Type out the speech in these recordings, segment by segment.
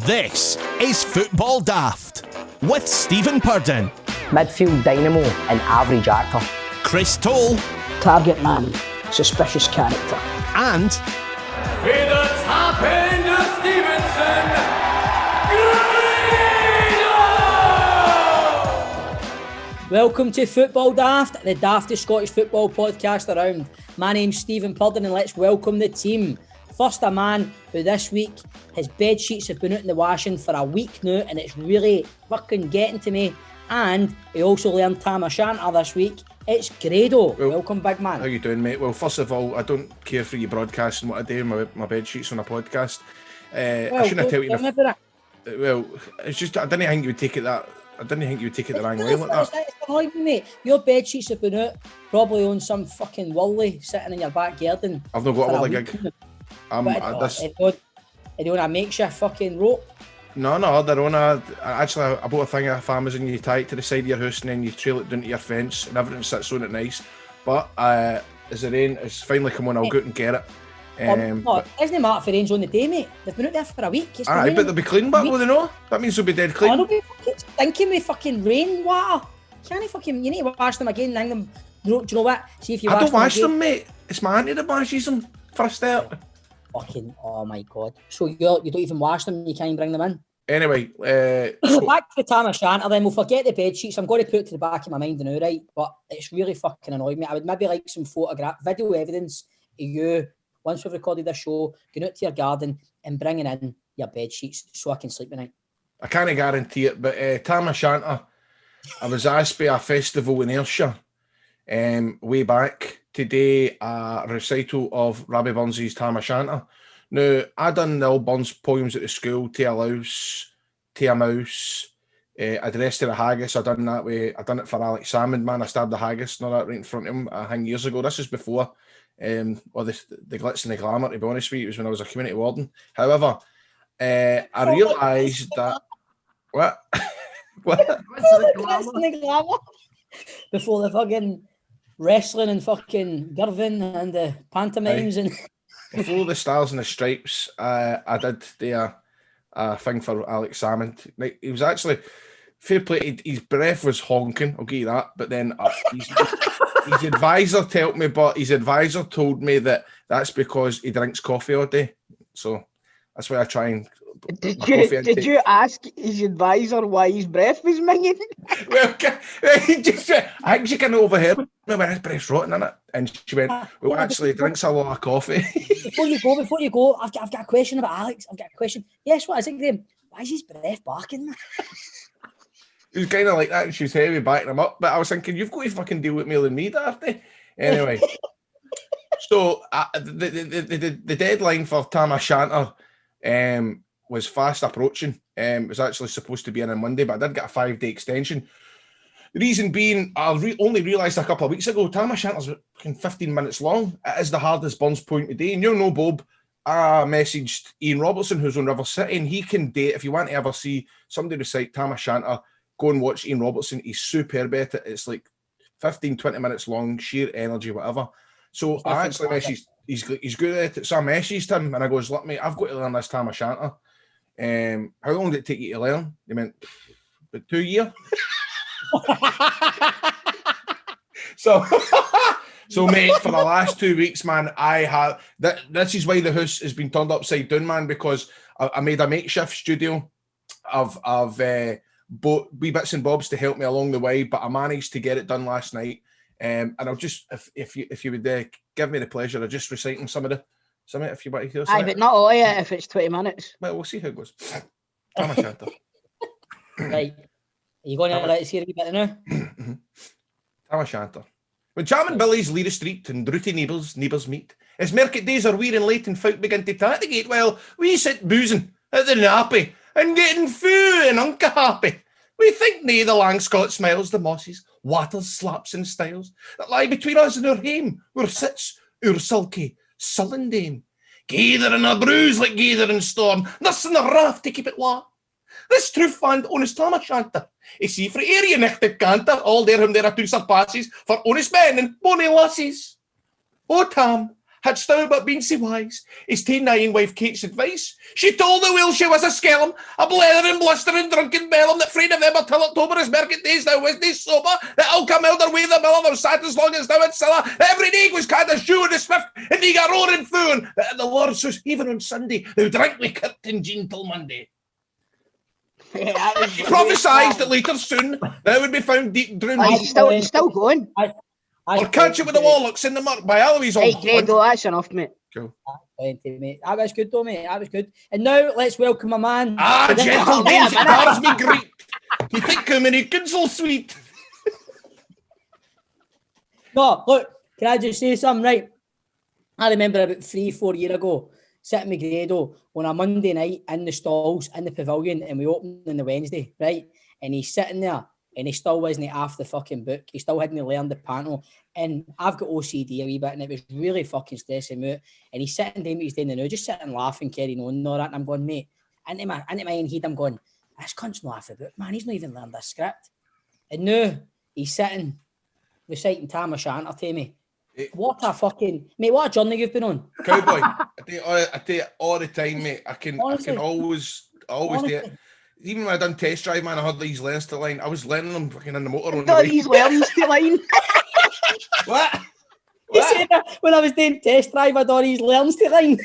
This is Football Daft with Stephen Purden, midfield dynamo and average actor, Chris Toll, target man, suspicious character, and with the top end of Stevenson, Grado! Welcome to Football Daft, the daftest Scottish football podcast around. My name's Stephen Purden and let's welcome the team. First, a man who this week, his bed sheets have been out in the washing for a week now and it's really fucking getting to me. And he also learned Tam O'Shanter this week. It's Grado. Welcome, big man. How you doing, mate? Well, first of all, I don't care for you broadcasting what I do, my bed sheets on a podcast. I shouldn't tell you. Well, it's just I didn't think you would take it that. I didn't think you would take it the wrong way like that. It's annoying me, mate. Your bed sheets have been out probably on some fucking wully sitting in your back garden. I've not got a wully gig. Are they on a makeshift fucking rope? No, they're on a. Actually, I bought a thing off Amazon. You tie it to the side of your house and then you trail it down to your fence and everything sits on it nice. But as the rain has finally come on, I'll go out and get it. It doesn't matter if it rains on the day, mate. They've been out there for a week. Aye, but they'll be clean back, will they know? That means they'll be dead clean. They'll be fucking stinking with fucking rain water. You need to wash them again and hang them. Do you know what? See if you I don't wash them, mate. It's my auntie that washes them for a start. Fucking, oh my God. So you don't even wash them, you can't bring them in? Anyway, so back to the Tam O'Shanter then, we'll forget the bed sheets. I'm going to put it to the back of my mind now, right? But it's really fucking annoyed me. I would maybe like some video evidence of you, once we've recorded this show, going out to your garden and bringing in your bed sheets so I can sleep at night. I can't guarantee it, but Tam O'Shanter, I was asked by a festival in Ayrshire way back today, a recital of Robbie Burns's Tam O'Shanter. Now, I done the old Burns poems at the school, to a louse, to a mouse, addressed to the haggis. I done that way. I done it for Alex Salmond, man. I stabbed the haggis, not that right in front of him, I think years ago. This is before all the glitz and the glamour, to be honest with you. It was when I was a community warden. However, I realised that... What? What? What's the glamour? Before the fucking wrestling and fucking Girvan and the pantomimes and... Before the Stars and the Stripes, I did a thing for Alex Salmond. Like, he was actually fair play. His breath was honking. I'll give you that. But then his advisor told me that that's because he drinks coffee all day. So that's why I try and. Did you ask his advisor why his breath was minging? Well, I think she kind of overheard me when his breath's rotten, innit? And she went, well, actually, he drinks a lot of coffee. Before you go, I've got a question about Alex. I've got a question. Yes, what is it, Graham? Why is his breath barking? He was kind of like that, and she was heavy backing him up. But I was thinking, you've got to fucking deal with me than me, Dafty. Anyway, so the deadline for Tam O'Shanter was fast approaching. It was actually supposed to be in on Monday, but I did get a 5-day extension. The reason being, I only realised a couple of weeks ago, Tam O'Shanter's 15 minutes long. It is the hardest Burns point today. And you'll know, Bob, I messaged Ian Robertson, who's on River City, and he can date, if you want to ever see somebody recite Tam O'Shanter, go and watch Ian Robertson. He's superb at it. It's like 15, 20 minutes long, sheer energy, whatever. So I actually messaged, he's good at it. So I messaged him, and I goes, look, mate, I've got to learn this Tam O'Shanter. How long did it take you to learn? He went, about 2 years. So mate, for the last 2 weeks, man, I have this is why the house has been turned upside down, man, because I made a makeshift studio of wee bits and bobs to help me along the way, but I managed to get it done last night. And I'll just, if you would give me the pleasure of just reciting some of it, if you want to hear something. Aye, but not all yet, if it's 20 minutes. Well, we'll see how it goes. Tam O'Shanter. Right. Are you going to let us hear a wee bit now? Tam O'Shanter. When Jam and Billy's lead a street and rooty neighbours meet, as market days are wearing late and folk begin to tatigate, well, we sit boozing at the nappy and getting foo and unca happy. We think nae the lang Scot smiles, the mosses, waters, slaps and styles that lie between us and our hame, where sits our sulky, sullen dame. Gather in a bruise like gather in storm, nursing the raft to keep it warm. This true and honest Tam O'Shanter, is see for area nichted canter, all there whom there are two surpasses, for honest men and bonny lasses. Oh Tam, Hadst thou but been so wise as to nine wife Kate's advice, she told the wheel she was a skellum, a blethering, blustering, drunken bellum, that frae November till October is market days, thou was nae sober, that all come elder way the miller, thou sat as long as thou had siller, that every day was cad a shoe and a swift, and he got roaring foon, that at the Lord's house, even on Sunday, thou drank with Curtin Jean till Monday. He prophesied that later soon thou would be found deep drowned. He's still going. Or catch it with the Warlocks in the murk by Eloise on. Hey, Grado, that's enough, mate. Cool. Plenty, mate. That was good, though, mate. That was good. And now let's welcome a man. Gentle days, it bars me great. You think how many kids all sweet? No, look, can I just say something, right? I remember about 3-4 years ago, sitting with Grado on a Monday night in the stalls in the pavilion, and we opened on the Wednesday, right? And he's sitting there, and he still wasn't half the fucking book. He still hadn't learned the panel. And I've got OCD a wee bit, and it was really fucking stressing me out. And he's sitting down what he's doing now, just sitting laughing, carrying on and all that. And I'm going, mate, into my own head, I'm going, this cunt's not half the book, man. He's not even learned this script. And now he's sitting reciting Tam O'Shanter to me. What a fucking... Mate, what a journey you've been on. Cowboy, I tell you all the time, mate. I can always do it. Even when I done test drive, man, I had these learns to line. I was learning them fucking in the motor on the way. These learns to line. What? You said that when I was doing test drive, I done these learns to line.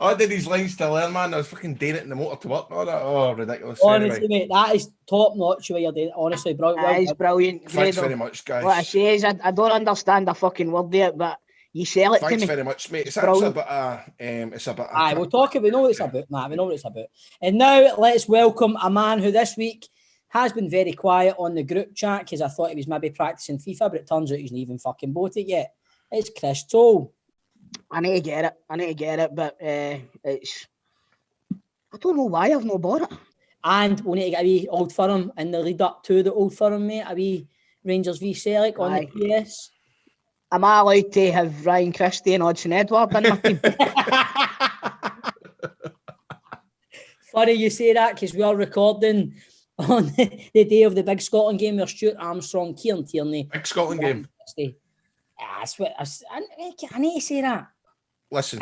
I did these lines to learn, man. I was fucking doing it in the motor to work and all that. Oh, ridiculous. Honestly, anyway. mate, that is top notch what you're doing. Honestly, brilliant. That is brilliant. Thanks Grado. very much, guys. What I say is, I don't understand a fucking word there, but you sell it Thanks to me. very much, mate. It's actually a bit Aye, we'll talk about, we know what it's about. Nah, we know what it's about. And now let's welcome a man who this week has been very quiet on the group chat because I thought he was maybe practicing FIFA, but it turns out he's not even fucking bought it yet. It's Chris Toll. I need to get it, but it's... I don't know why I've not bought it. And we need to get a wee Old Firm in the lead up to the Old Firm, mate. A wee Rangers v Celtic on the PS. Am I allowed to have Ryan Christie and Odson Edward in my team? Funny you say that because we are recording on the day of the big Scotland game where Stuart Armstrong, Kieran Tierney. Big Scotland game. I need to say that. Listen.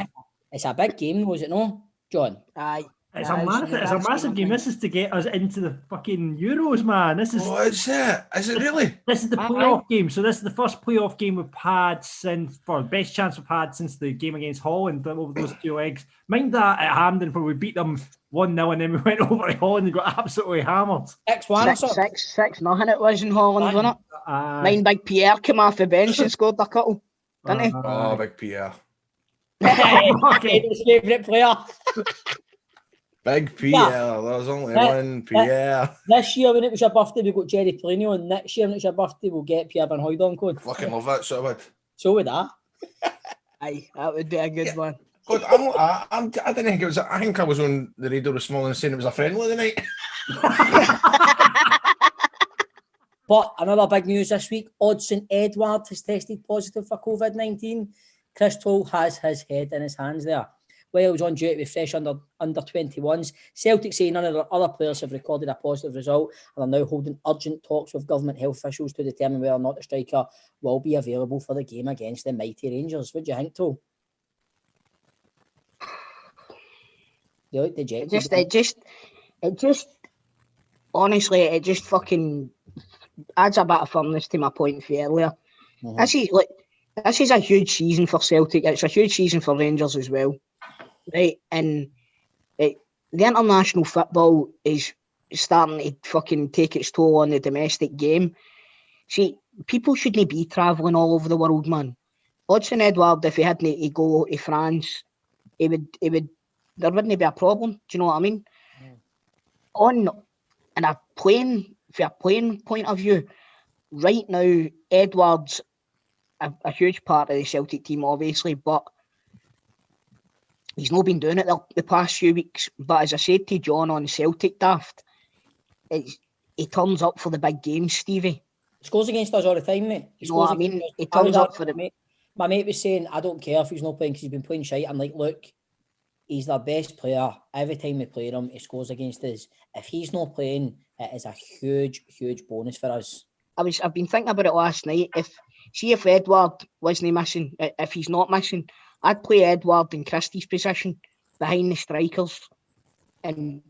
It's a big game, though, is it no, John? Aye. It's a massive game. This is to get us into the fucking Euros, man. This is. Oh, is it? Is it really? This is the playoff game. So this is the first playoff game we've had since, or best chance we've had since the game against Holland over those 2 legs. Mind that at Hampden where we beat them 1-0 and then we went over to Holland and got absolutely hammered. 6-0 it was in Holland, wasn't it? Mind Big Pierre came off the bench and scored a couple, didn't he? Oh, Big Pierre. His favourite player. Big Pierre, there's only one Pierre. This year when it was your birthday, we got Jerry Pelino, and next year when it's your birthday, we'll get Pierre Van Hooydonk code. Fucking love that, so I would. So would I. Aye, that would be a good one. God, I didn't think it was. I think I was on the radio this morning saying it was a friendly the night. But another big news this week: Odson Edward has tested positive for COVID-19. Chris Toll has his head in his hands there. While he was on duty with fresh under 21s, Celtic say none of their other players have recorded a positive result and are now holding urgent talks with government health officials to determine whether or not the striker will be available for the game against the mighty Rangers. What do you think, Toll? You like the jet? Honestly, it just fucking adds a bit of firmness to my point for earlier. Mm-hmm. This is a huge season for Celtic. It's a huge season for Rangers as well, right? And the international football is starting to fucking take its toll on the domestic game. See, people shouldn't be travelling all over the world, man. Odson Edward, if he hadn't to go to France, there wouldn't be a problem. Do you know what I mean? From a playing point of view, right now, Edward's a huge part of the Celtic team, obviously, but he's not been doing it the past few weeks. But as I said to John on Celtic Daft, he turns up for the big games, Stevie. He scores against us all the time, mate. You know what I mean? He turns up for the... Mate. My mate was saying, I don't care if he's not playing because he's been playing shite. I'm like, look, he's their best player. Every time we play him, he scores against us. If he's not playing, it is a huge, huge bonus for us. I've been thinking about it last night. See if Edward wasn't missing, if he's not missing, I'd play Edward in Christie's position behind the strikers, and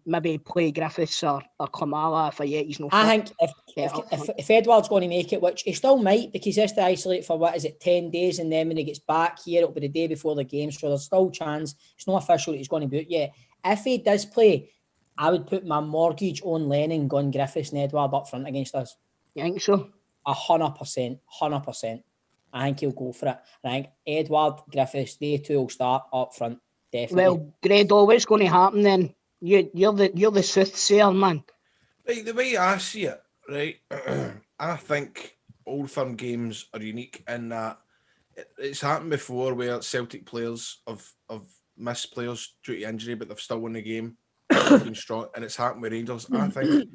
maybe play Griffiths or Kamala if he's no fit. I think if Edward's going to make it, which he still might, because he has to isolate for 10 days, and then when he gets back here, it'll be the day before the game, so there's still a chance. It's not official that he's going to be out yet. If he does play, I would put my mortgage on Lennon, Gunn, Griffiths and Edward up front against us. You think so? 100%. I think he'll go for it. I think Edward, Griffiths, they two will start up front, definitely. Well, Grado, what's going to happen then? You're the soothsayer, man. Right, the way I see it, right, I think Old Firm games are unique in that it's happened before where Celtic players have missed players due to injury, but they've still won the game, been strong, and it's happened with Rangers. I think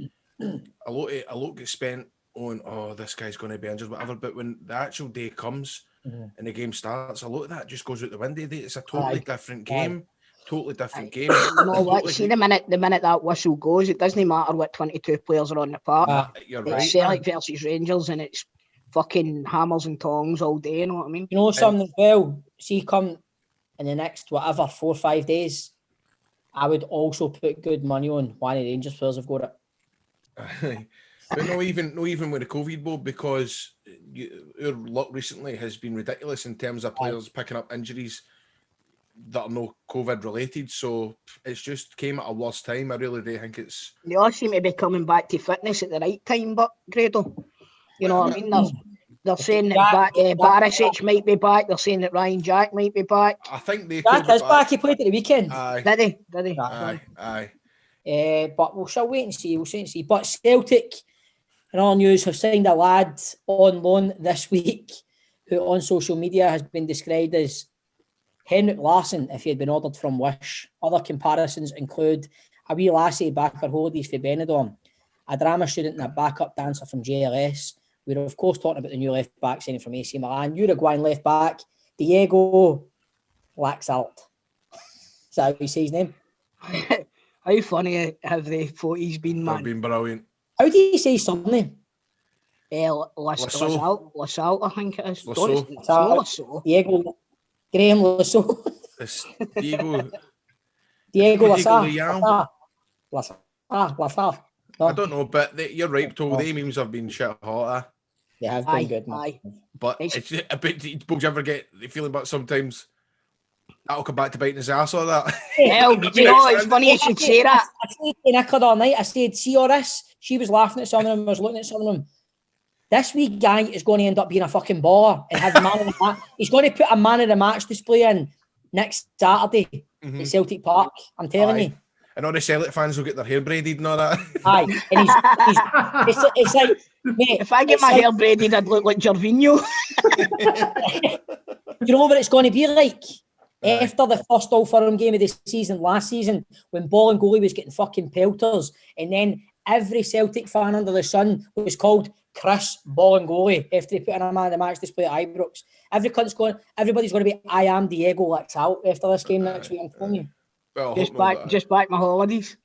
a lot gets spent on, oh, this guy's going to be injured, whatever, but when the actual day comes and the game starts, a lot of that just goes out the window. It's a totally different game. Totally different game. You know what? See, the minute that whistle goes, it doesn't matter what 22 players are on the park. You're it's right. Celtic versus Rangers, and it's fucking hammers and tongs all day. You know what I mean? You know something as well? See, come in the next 4 or 5 days, I would also put good money on one of the Rangers players have got it. But no, even with the COVID board, because our luck recently has been ridiculous in terms of players picking up injuries that are no COVID related, so it's just came at a worse time. I really do think it's. They all seem to be coming back to fitness at the right time, but Grado, you know what I mean? They're saying that Barisic might be back. They're saying that Ryan Jack might be back. I think they. Jack is back. He played at the weekend. Aye. Did he? Aye. But we'll shall wait and see. But Celtic, in all news, have signed a lad on loan this week who on social media has been described as Henrik Larsson if he had been ordered from Wish. Other comparisons include a wee lassie back for holidays for Benidorm, a drama student and a backup dancer from JLS. We're of course talking about the new left back signing from AC Milan, Uruguayan left back Diego Laxalt. Is that how you say his name? How funny have the photos been, man? They've been brilliant. How do you say his surname? Lasalt, I think it is. Lasso. Diego Graham Lasso. It's Diego Lasso. Lasso. No. I don't know, but you're right, Toll. The memes have been shit hot. They have been good, man. But it's a bit. Do you ever get the feeling about sometimes that'll come back to biting his ass or that? Hell, do you know, it's funny you should say that. I said to Nick all night, I said, see all this? She was laughing at some of them, I was looking at some of them. This wee guy is going to end up being a fucking baller and have a man of the match. He's going to put a man of the match display in next Saturday at Celtic Park. I'm telling you. And all the Celtic fans will get their hair braided and all that. Aye. And it's like, mate, if I get my hair braided, I'd look like Gervinho. You know what it's going to be like? After the first Old Firm game of the season last season, when Ball and Goalie was getting fucking pelters, and then every Celtic fan under the sun was called Chris Ball and Goalie after they put in a man of the match display at Ibrox. Everybody's going to be I am Diego Laxalt after this game next week. I'm telling you. Well, just back my holidays.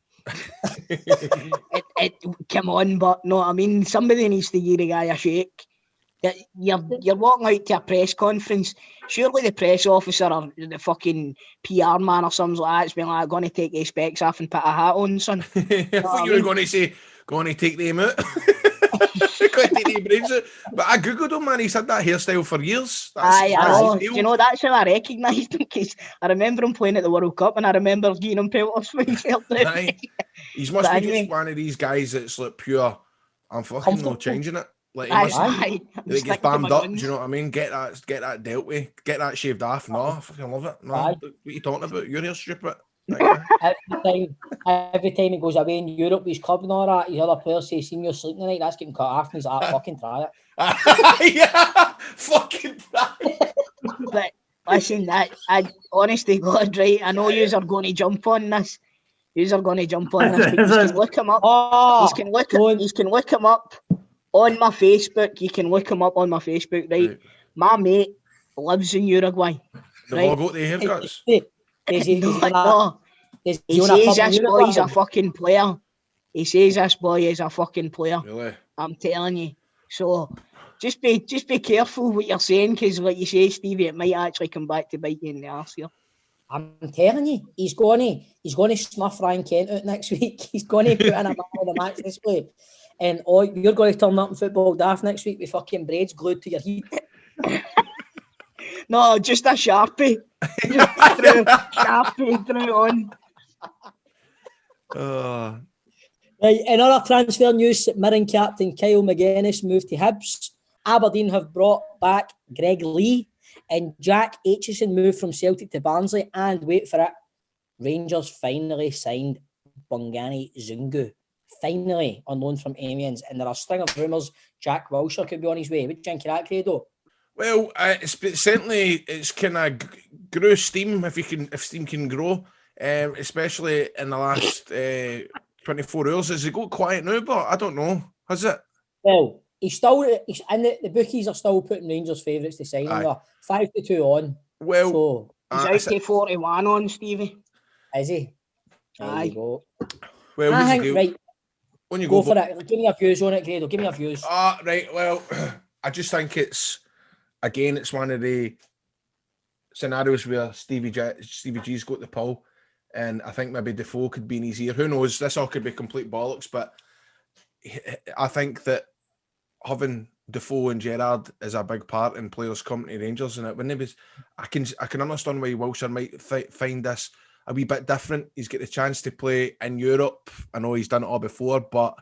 Come on, but no, I mean, somebody needs to give the guy a shake. You're walking out to a press conference. Surely the press officer or the fucking PR man or something like that's been like, going to take his specs off and put a hat on, son. I thought you were going to say, going to take them out. Going to take the brains out. But I googled him, man. He's had that hairstyle for years. Do you know, that's how I recognised him, because I remember him playing at the World Cup and I remember giving him pelters when he felt it. He must be just one of these guys that's like pure, I'm fucking not changing it. Like, he gets bammed up, do you know what I mean? Get that dealt with, get that shaved off. No, I fucking love it. No, what are you talking about? Your hair's stupid. Every time he goes away in Europe with his club and all that, his other players say, "Seen you sleeping tonight, that's getting cut off." And he's like, "Fucking try it." Yeah, fucking try it. But listen, I honestly, God, right, I know yous are going to jump on this. Yous are going to jump on this, but you can look him up. You can look him up on my Facebook. You can look him up on my Facebook, right? My mate lives in Uruguay. They've all got their haircuts. He says this boy's a fucking player. He says this boy is a fucking player. Really? I'm telling you. So, Just be careful what you're saying, because like you say, Stevie, it might actually come back to bite you in the arse here. I'm telling you, he's going to snuff Ryan Kent out next week. He's going to put in a man of the match display. And you're going to turn up in Football Daft next week with fucking braids glued to your heat. No, just a Sharpie. Sharpie, threw it on. Right, in other transfer news, Mirren captain Kyle McGuinness moved to Hibs. Aberdeen have brought back Greg Lee, and Jack Aitchison moved from Celtic to Barnsley. And wait for it, Rangers finally signed Bongani Zungu. Finally on loan from Amiens, and there are a string of rumours Jack Wilshere could be on his way. What do you think of that, Grado? Well, it's kind of grew steam if steam can grow, especially in the last 24 hours. Has it got quiet now? But I don't know. Has it? Well, he's and the bookies are still putting Rangers favourites to sign him. They're 5-2 on. Well, so, he's out to 41 on, Stevie. Is he? Aye. You go. Well, I think, right. When you go for it. Give me your views on it, Grado. Give me your views. Right. Well, I just think it's one of the scenarios where Stevie G's got the pull, and I think maybe Defoe could be in his ear. Who knows? This all could be complete bollocks, but I think that having Defoe and Gerrard is a big part in players coming to Rangers, and when it was, I can understand why Wilshere might find this a wee bit different. He's got the chance to play in Europe. I know he's done it all before, but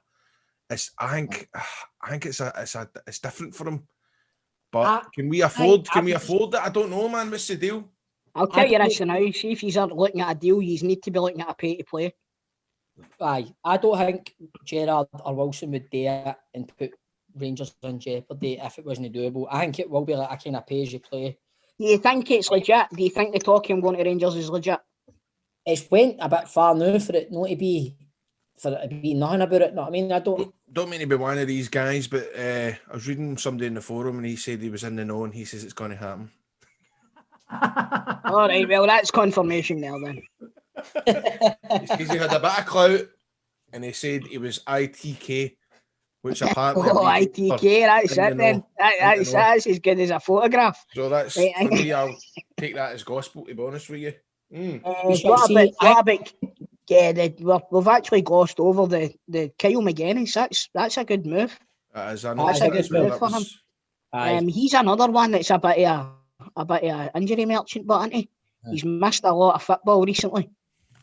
I think it's different for him. But can we afford it? I don't know, man. What's the deal? I'll tell you this now. See, if he's looking at a deal, you need to be looking at a pay to play. Aye, I don't think Gerrard or Wilson would dare and put Rangers in jeopardy if it wasn't doable. I think it will be like a kind of pay as you play. Do you think it's legit? Do you think the talk of him going to Rangers is legit? It's went a bit far now for it not to be nothing about it. No, I mean, I don't mean to be one of these guys, but I was reading somebody in the forum and he said he was in the know and he says it's going to happen. All right, well, that's confirmation now then. Because he had a bit of clout and he said he was ITK, which apparently... ITK, that's it then. That's as good as a photograph. So that's, right, for me, I'll take that as gospel, to be honest with you. What about we've actually glossed over the Kyle McGuinness. That's a good move. That's a good move for him. He's another one that's a bit of an injury merchant, but isn't he? He's missed a lot of football recently.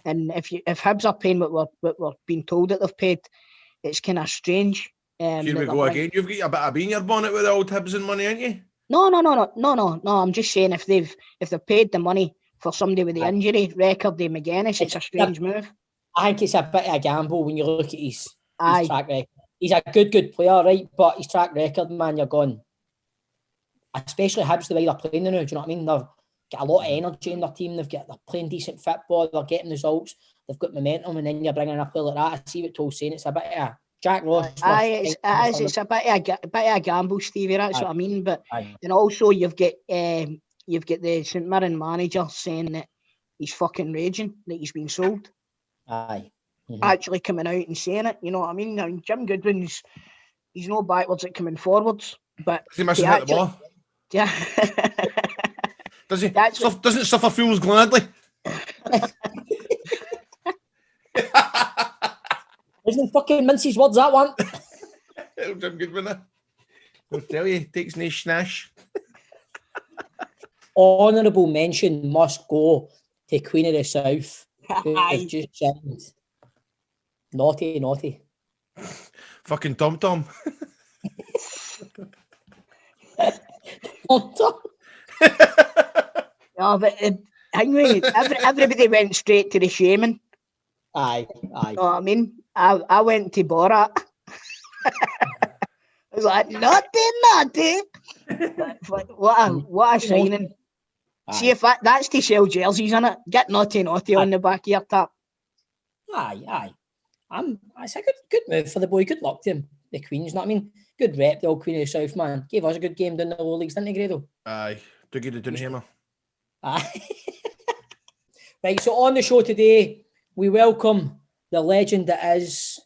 And if Hibs are paying what we're being told that they've paid, it's kind of strange. Here we go again. You've got a bit of bean in your bonnet with the old Hibs and money, ain't you? No. I'm just saying if they've paid the money for somebody with the injury record, the McGuinness, it's a strange move. I think it's a bit of a gamble when you look at his track record. He's a good player, right? But his track record, man, you're gone. Especially Hibs, the way they're playing now. Do you know what I mean? They've got a lot of energy in their team. They're playing decent football. They're getting results. They've got momentum, and then you're bringing in a player like that. I see what Toll's saying. It's a bit of a Jack Ross. It's a bit of a gamble, Stevie. That's what I mean. But and also you've got the St Mirren manager saying that he's fucking raging that he's been sold. Aye. Mm-hmm. Actually coming out and saying it. You know what I mean? Now Jim Goodwin's he's no backwards at coming forwards, but he must have hit the ball. Yeah. Does he? Doesn't suffer fools gladly. Isn't fucking Menzies' words that one? Jim Goodwin. I'll tell you, takes no schnash. Honourable mention must go to Queen of the South, who have just signed. Naughty. Fucking Tom. Tom. No, but anyway, everybody went straight to the shaming. Aye. You know what I mean? I went to Borat. I was like, naughty. What a signing. See if that's to sell jerseys, isn't it? Get naughty on the back of your tap. Aye. It's a good move for the boy. Good luck to him. The Queens, you know what I mean? Good rep, the old Queen of the South, man. Gave us a good game down the low leagues, didn't he, Grado? Aye. Took you to Dunhammer. Aye. Right, so on the show today, we welcome the legend that is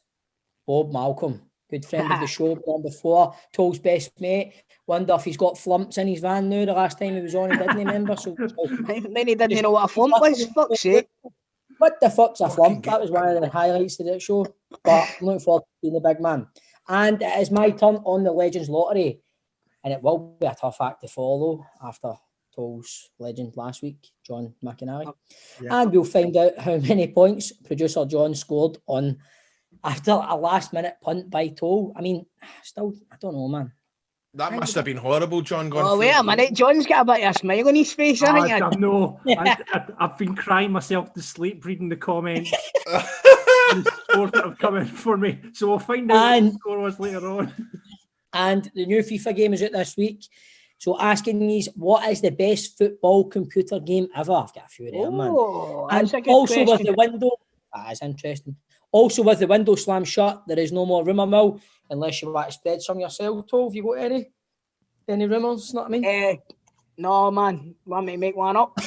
Bob Malcolm. good friend of the show, been on before, Toll's best mate. Wonder if he's got flumps in his van now. The last time he was on, he didn't remember. So Then he didn't know what a flump was, fuck's sake. What the fuck's a flump? That was one of the highlights of the show. But I'm looking forward to being the big man. And it is my turn on the Legends Lottery. And it will be a tough act to follow after Toll's legend last week, John McInally. Yeah. And we'll find out how many points producer John scored on after a last-minute punt by Toll. I mean, still, I don't know, man. That must have been horrible, John. Wait a minute. John's got a bit of a smile on his face, hasn't he? I know. I've been crying myself to sleep reading the comments. The scores that have come in for me. So we'll find out what the score was later on. And the new FIFA game is out this week. So asking these, what is the best football computer game ever? I've got a few of them, man. And also question. With the window, that is interesting. Also with the window slammed shut, there is no more rumour mill, unless you want to spread some yourself, Tove. Have you got any rumours, know what I mean? No, man. Want me to make one up?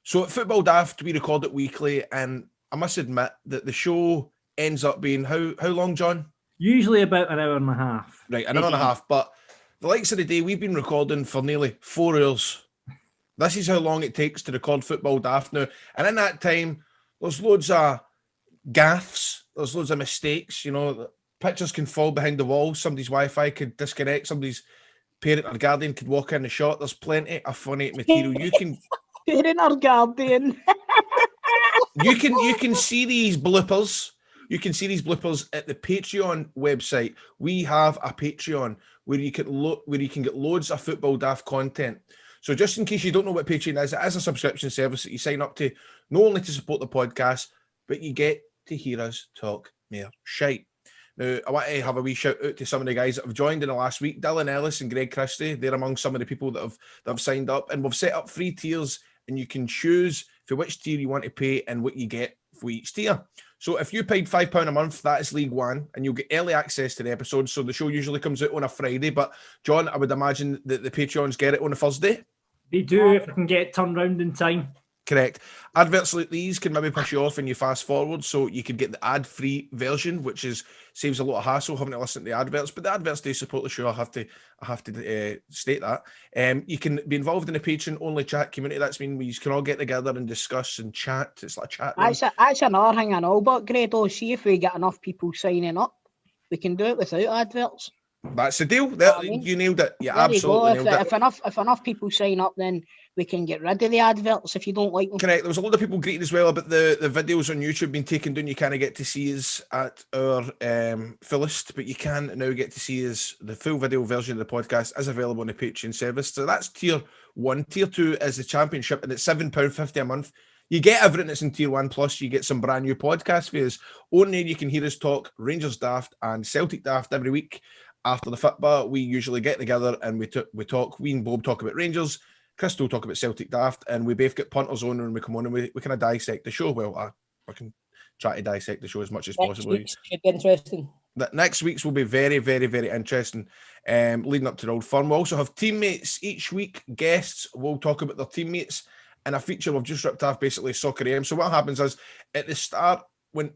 So at Football Daft, we record it weekly, and I must admit that the show ends up being how long, John? Usually about an hour and a half. Right, an hour and a half. But the likes of the day, we've been recording for nearly 4 hours. This is how long it takes to record Football Daft now. And in that time, there's loads of gaffes. There's loads of mistakes. You know, pictures can fall behind the wall. Somebody's Wi-Fi could disconnect. Somebody's parent or guardian could walk in the shot. There's plenty of funny material. You can... Parent or guardian. You can see these bloopers. You can see these bloopers at the Patreon website. We have a Patreon where you can get loads of Football Daft content. So just in case you don't know what Patreon is, it is a subscription service that you sign up to, not only to support the podcast, but you get to hear us talk mere shite. Now, I want to have a wee shout out to some of the guys that have joined in the last week. Dylan Ellis and Greg Christie, they're among some of the people that have signed up. And we've set up 3 tiers, and you can choose for which tier you want to pay and what you get for each tier. So if you paid £5 a month, that is League One, and you'll get early access to the episodes. So the show usually comes out on a Friday, but John, I would imagine that the Patreons get it on a Thursday. They do, if I can get it turned round in time. Correct. Adverts like these can maybe push you off and you fast forward, so you could get the ad-free version, which saves a lot of hassle having to listen to the adverts. But the adverts do support the show. I have to state that. You can be involved in a Patreon-only chat community. That's mean we can all get together and discuss and chat. It's like a chat room. That's another thing I know, but Grado, see if we get enough people signing up, we can do it without adverts. That's the deal. You nailed it. Yeah, absolutely nailed it. If enough people sign up, then we can get rid of the adverts if you don't like them. Correct. There was a lot of people greeting as well about the videos on YouTube being taken down. You kind of get to see us at our fullest, but you can now get to see us. The full video version of the podcast is available on the Patreon service. So that's tier 1. Tier 2 is the Championship, and it's £7.50 a month. You get everything that's in tier 1, plus you get some brand new podcast for us. On there, you can hear us talk Rangers Daft and Celtic Daft every week. After the football, we usually get together and we talk. We and Bob talk about Rangers. Chris will talk about Celtic Daft, and we both get punters on when we come on, and we kind of dissect the show. Well, I can try to dissect the show as much as possible. Should be interesting. Next week's will be very, very, very interesting. Leading up to the Old Firm, we'll also have teammates each week. Guests will talk about their teammates, and a feature we've just ripped off, basically Soccer AM. So what happens is at the start, when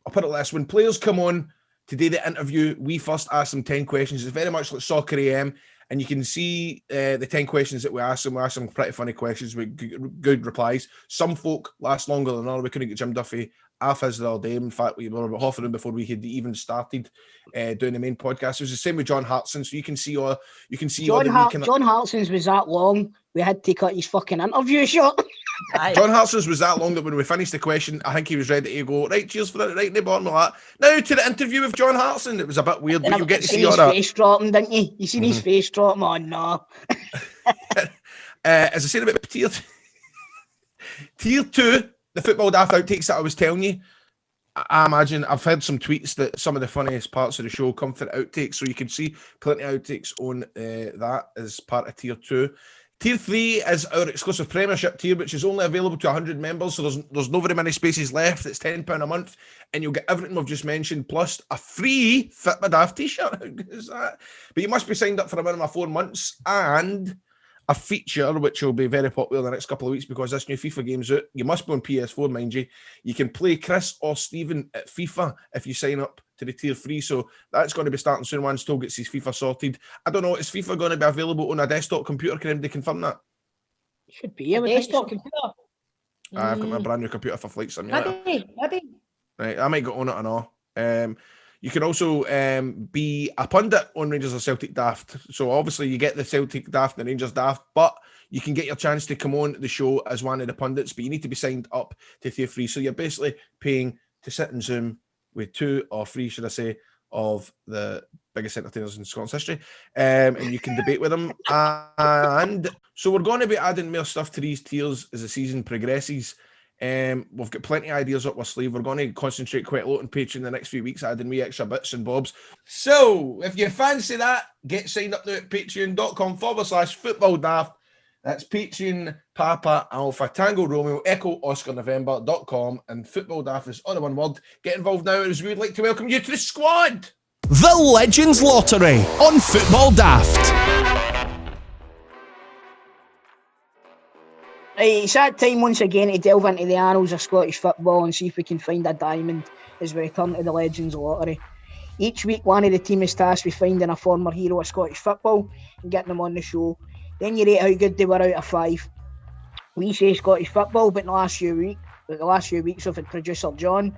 I'll put it like this, when players come on to do the interview, we first ask them 10 questions. It's very much like Soccer AM, and you can see the 10 questions that we ask them. We ask them pretty funny questions with good replies. Some folk last longer than others. We couldn't get Jim Duffy off his the other day. In fact, we were about half an hour before we had even started doing the main podcast. It was the same with John Hartson, so you can see John Hartson's was that long, we had to cut his fucking interview short. John Hartson's was that long that when we finished the question, I think he was ready to go, right, cheers for it, right in the bottom of that. Now to the interview with John Hartson. It was a bit weird, but you'll get to see all that. His face dropping, didn't you? You seen his face dropping? Oh, no. As I said about tier 2, the Football Daft outtakes that I was telling you, I imagine I've heard some tweets that some of the funniest parts of the show come for outtakes, so you can see plenty of outtakes on that as part of tier 2. Tier 3 is our exclusive Premiership tier, which is only available to 100 members, so there's not very many spaces left. It's £10 a month, and you'll get everything we've just mentioned, plus a free Fit My Daft t-shirt. How good is that? But you must be signed up for a minimum of 4 months, and a feature which will be very popular in the next couple of weeks because this new FIFA game's out. You must be on PS4, mind you. You can play Chris or Stephen at FIFA if you sign up to the tier 3. So that's going to be starting soon once Toll gets his FIFA sorted. I don't know, is FIFA going to be available on a desktop computer? Can anybody confirm that? Should be. Yeah, Desktop computer. I've got my brand new computer for Flight Simulator. Maybe. Right, I might get on it or not. You can also be a pundit on Rangers or Celtic Daft. So obviously you get the Celtic Daft and the Rangers Daft, but you can get your chance to come on the show as one of the pundits, but you need to be signed up to tier 3. So you're basically paying to sit in Zoom with 2 or 3, should I say, of the biggest entertainers in Scotland's history. And you can debate with them. And so we're going to be adding more stuff to these tiers as the season progresses. We've got plenty of ideas up our sleeve. We're going to concentrate quite a lot on Patreon the next few weeks, adding wee extra bits and bobs. So if you fancy that, get signed up now at patreon.com/Football Daft. That's Patreon, Papa, Alpha, Tango, Romeo, Echo, Oscar, November.com, and Football Daft is all in one word. Get involved now as we would like to welcome you to the squad. The Legends Lottery on Football Daft. Right, it's that time once again to delve into the annals of Scottish football and see if we can find a diamond as we return to the Legends Lottery. Each week, one of the team is tasked with finding a former hero of Scottish football and getting them on the show. Then you rate how good they were out of 5. We say Scottish football, but the last few weeks we've had producer John,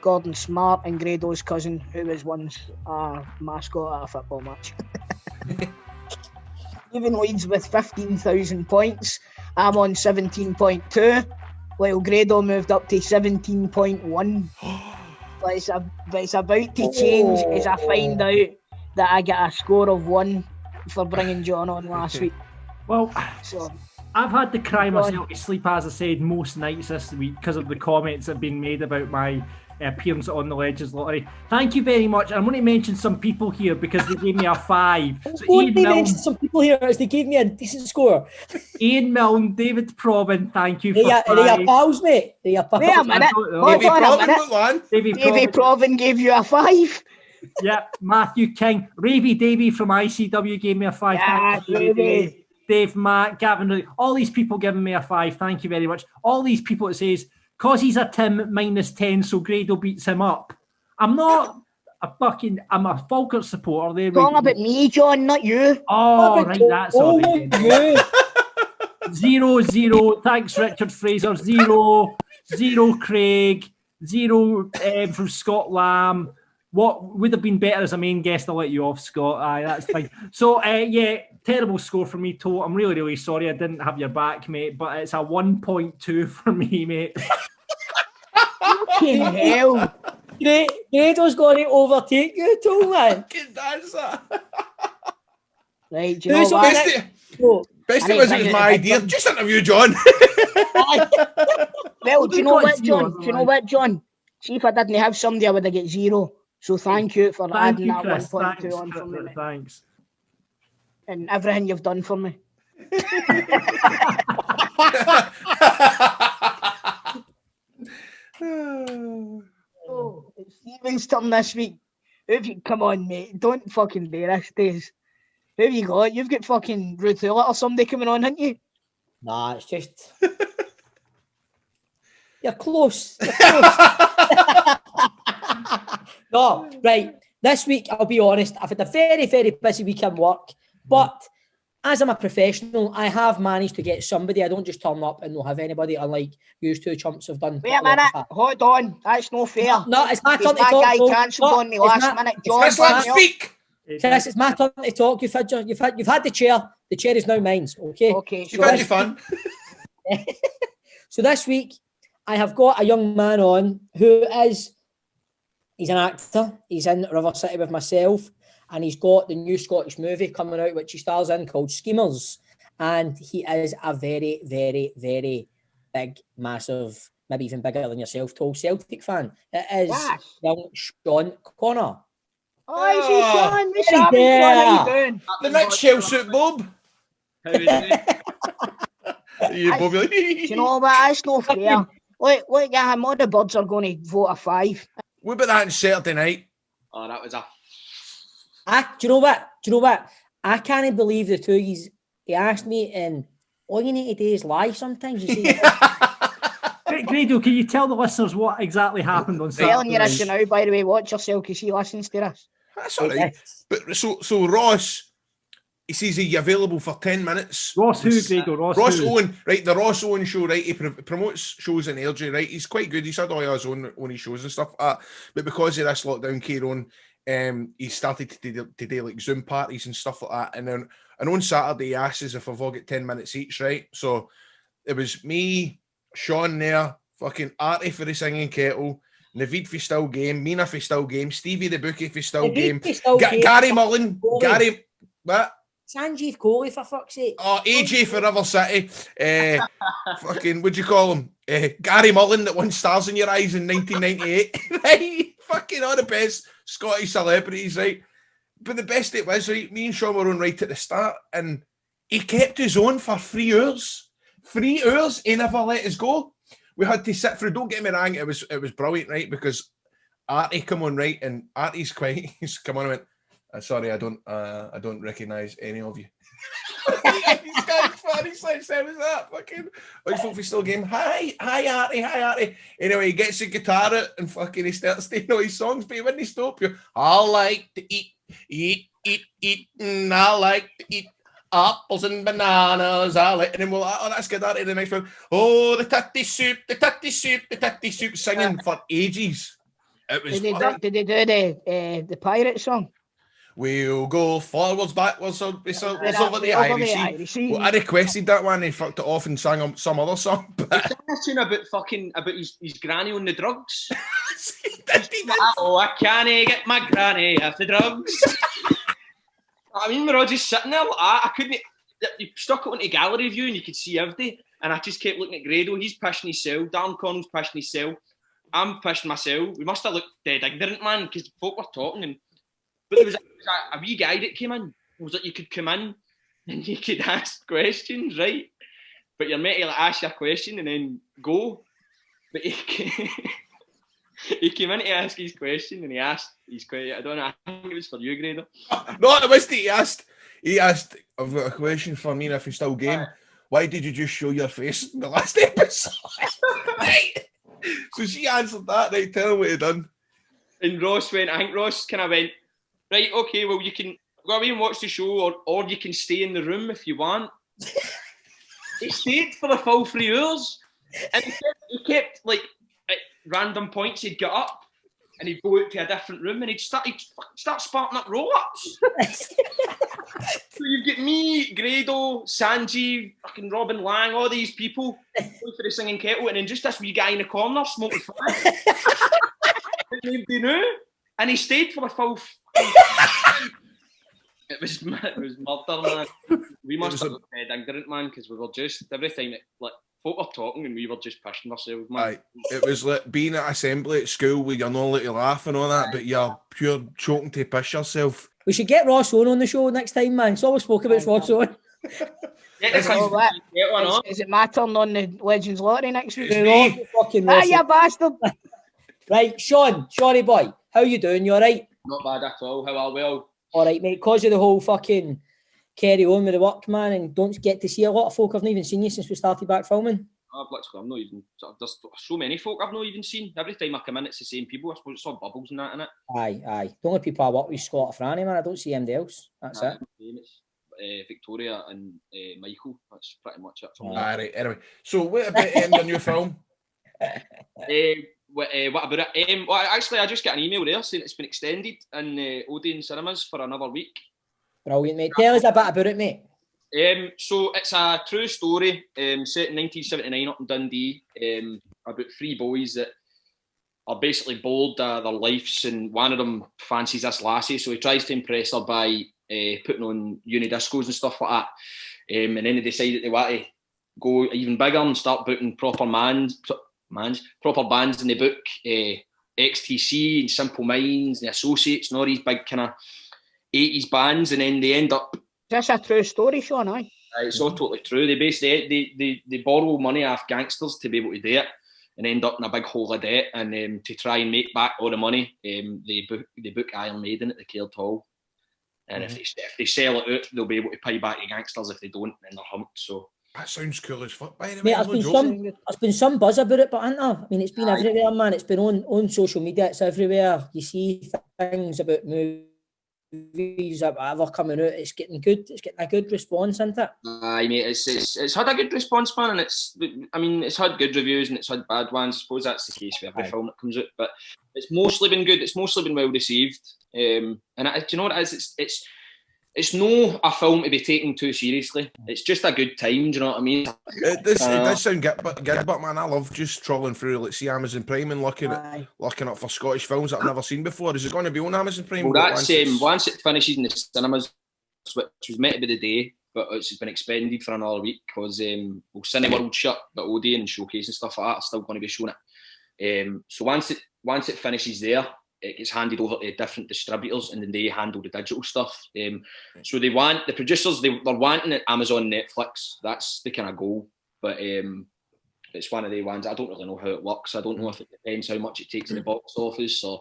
Gordon Smart and Grado's cousin, who was once a mascot at a football match. Even leads with 15,000 points. I'm on 17.2, while Grado moved up to 17.1. But it's about to change as I find out that I get a score of 1 for bringing John on last week. Well, So I've had to cry myself to sleep, as I said, most nights this week because of the comments that have been made about my appearance on the Legends Lottery. Thank you very much. I'm going to mention some people here because they gave me a 5. So Ian Milne, some people here as they gave me a decent score. Ian Milne, David Probin, thank you for Are they your pals, mate? They your pals. wait a minute. Hold on a minute. Davy Provin gave you a 5. Yeah, Matthew King, Ravy Davy from ICW gave me a 5. Yeah, Dave, Matt, Gavin, all these people giving me a 5. Thank you very much. All these people that says, cause he's a Tim -10, so Grado beats him up. I'm not I'm a Falkirk supporter. There Talking about me, John, not you. Oh, right, that's all right. 0-0. Thanks, Richard Fraser. 0 Craig. 0 from Scott Lamb. What would have been better as a main guest? I'll let you off, Scott. Aye, that's fine. So, yeah, terrible score for me, To. I'm really, really sorry I didn't have your back, mate, but it's a 1.2 for me, mate. Fucking hell. Grado's going to overtake you, To, man. Good answer. Right, do you know what? Best it was my idea. Just interview John. Well, do you know what, John? See, if I didn't have somebody, I would have get 0. So thank you for adding that 1.2 on for me. Thanks. And everything you've done for me. Oh, it's Stephen's turn this week. Come on, mate. Don't fucking do this, Days. Who have you got? You've got fucking Ruth Hewlett or somebody coming on, haven't you? Nah, it's just... You're close. You're close. No, right. This week, I'll be honest, I've had a very, very busy week at work, but as I'm a professional, I have managed to get somebody. I don't just turn up and not have anybody, unlike you 2 chumps have done. Wait a minute. Hold on. That's no fair. No, it's my turn to that talk. That guy cancelled on me last minute. John, speak. Chris, it's my turn to talk. You've had the chair. The chair is now mine. Okay. Okay. You've had your fun. So this week, I have got a young man on who he's an actor. He's in River City with myself, and he's got the new Scottish movie coming out, which he stars in, called Schemers. And he is a very, very, very big, massive, maybe even bigger than yourself, tall Celtic fan. It is young Sean Connor. Oh, is he Sean? How you doing? The next shell suit Bob. How is it? You Bobby. Do you know what? That's no fair. Look, yeah, all the birds are going to vote a 5. What about that on Saturday night? Oh, that was a... Do you know what? I can't believe the two of you he asked me, and all you need to do is lie sometimes. You see, Grado, can you tell the listeners what exactly happened on Saturday? Telling you this now, by the way, watch yourself because he listens to this. That's all right. But so Ross, he says, are you available for 10 minutes? Ross who, Grado? Ross who? Owen, right? The Ross Owen show, right? He promotes shows in Airdrie, right? He's quite good. He's had all his own his shows and stuff like that. But because of this lockdown, Kieran, he started to do like Zoom parties and stuff like that. And on Saturday, he asked us if I've all got 10 minutes each, right? So it was me, Sean there, fucking Artie for the Singing Kettle, Naveed for Still Game, Mina for Still Game, Stevie the Bookie for Still Game, Gary Mullen, Gary, what? Sanjeev Kohli, for fuck's sake. Oh, AJ for River City. Fucking, what'd you call him? Gary Mullen that won Stars in Your Eyes in 1998. Right? Fucking all the best Scottish celebrities, right? But the best it was, right? Me and Sean were on right at the start, and he kept his own for 3 hours. 3 hours, he never let us go. We had to sit through, don't get me wrong, it was brilliant, right? Because Artie come on, right? And Artie's quite, he's come on and went, sorry, I don't recognise any of you. He's got funny such was that fucking. I thought we still game. Hi Artie. Anyway, he gets the guitar out and fucking he starts to know his songs, but when they stop you, I like to eat, and I like to eat apples and bananas. And then we're like, oh, that's good. Artie. The next one, oh, the titty soup, singing for ages. It was. Did they do the pirate song? We'll go forwards, backwards, over the Irish Sea. Well, I requested that one and he fucked it off and sang some other song. But he's singing about his granny on the drugs. He did. Oh, I can't get my granny off the drugs. I mean, we're all just sitting there. I couldn't. You stuck it onto gallery view and you could see everything. And I just kept looking at Grado. He's pissing himself. Dan Connell's pissing himself. I'm pissing myself. We must have looked dead ignorant, man, because folk were talking. But there was a wee guy that came in. It was like you could come in and you could ask questions, right? But you're meant to like ask your question and then go. But he came in to ask his question and he asked his question. I don't know. I think it was for you, Grado. No, it was he asked. I've got a question for me if you still game. Why did you just show your face in the last episode? Right. So she answered that. Right, tell him what he done. And Ross went. I think Ross kind of went. Right, okay, well, you can go away and watch the show or you can stay in the room if you want. He stayed for the full 3 hours and he kept like, at random points, he'd get up and he'd go out to a different room and he'd start sparking up roll-ups. So you've got me, Grado, Sanjeev, fucking Robin Lang, all these people going for the Singing Kettle, and then just this wee guy in the corner smoking fire. Nobody knew. And he stayed for the full... It was murder, man. We must have looked dead ignorant, man, because we were just, every time that, like, folk were talking and we were just pushing ourselves, man. Aye. It was like being at assembly at school where you're not allowed to laugh and all that, but you're pure choking to piss yourself. We should get Ross Owen on the show next time, man. It's all we spoke about Ross Owen. Is it my turn on the Legends Lottery next week? You bastard. Right, Shawnee boy, how you doing? You all right? Not bad at all. How are we all? All right, mate. Because of the whole fucking carry on with the work, man, and don't get to see a lot of folk. I've not even seen you since we started back filming. I'm not even. There's so many folk I've not even seen. Every time I come in, it's the same people. I suppose it's all bubbles and that, innit? Aye. The only people I work with is Scott or Franny, man. I don't see anybody else. That's it. It's Victoria and Michael. That's pretty much it. Right. Anyway, so what about the new film? What about it? Well, actually, I just got an email there saying it's been extended in Odeon Cinemas for another week. Brilliant, mate. Tell us a bit about it, mate. So it's a true story set in 1979 up in Dundee about three boys that are basically bored their lives, and one of them fancies this lassie, so he tries to impress her by putting on uni discos and stuff like that. And then they decide that they want to go even bigger and start booking proper bands, and they book XTC and Simple Minds and the Associates and all these big kind of 80s bands, and then they end up... That's a true story, Sean, aye? It's all totally true. They basically they borrow money off gangsters to be able to do it and end up in a big hole of debt, and to try and make back all the money, they book Iron Maiden at the Caird Hall. And if they sell it out, they'll be able to pay back the gangsters. If they don't, then they're humped. So that sounds cool as fuck. By the Mate, way, there's been some buzz about it, but hasn't there? I mean, it's been everywhere, man. It's been on social media. It's everywhere. You see things about movies or whatever coming out. It's getting good. It's getting a good response, isn't it? Aye, mate. It's had a good response, man, and it's had good reviews and it's had bad ones. I suppose that's the case with every film that comes out, but it's mostly been good. It's mostly been well received. And do you know what it is? It's no a film to be taken too seriously. It's just a good time. Do you know what I mean? It does sound good, but man, I love just trawling through, like, see Amazon Prime and looking up for Scottish films that I've never seen before. Is it going to be on Amazon Prime? Well, that's once it finishes in the cinemas, which was meant to be the day, but it's been extended for another week because Cineworld shut, but Odeon and Showcase and stuff like that are still going to be showing it. So once it finishes there, it gets handed over to different distributors and then they handle the digital stuff. So the producers, they're wanting it Amazon, Netflix. That's the kind of goal. But it's one of the ones, I don't really know how it works. I don't know if it depends how much it takes in the box office or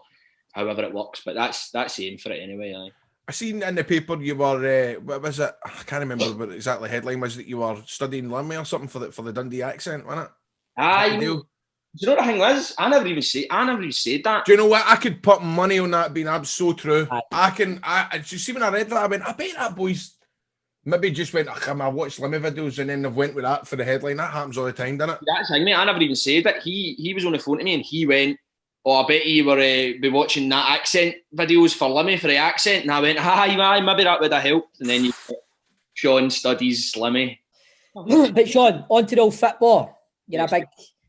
however it works. But that's the aim for it anyway. Aye. I seen in the paper you were, what was it? I can't remember what exactly the headline was, that you were studying Limmy or something for the Dundee accent, wasn't it? Aye. Do you know what the thing was? I never even said that. Do you know what? I could put money on that being so true. You see, when I read that, I went, I bet that boy's maybe just went, I watched Limmy videos and then they've went with that for the headline. That happens all the time, doesn't it? That's the thing, mate. I never even said that. He was on the phone to me and he went, I bet you were be watching that accent videos for Limmy for the accent. And I went, hi, maybe that would have helped. And then Sean studies Limmy. But Sean, on to the old football. You're a big...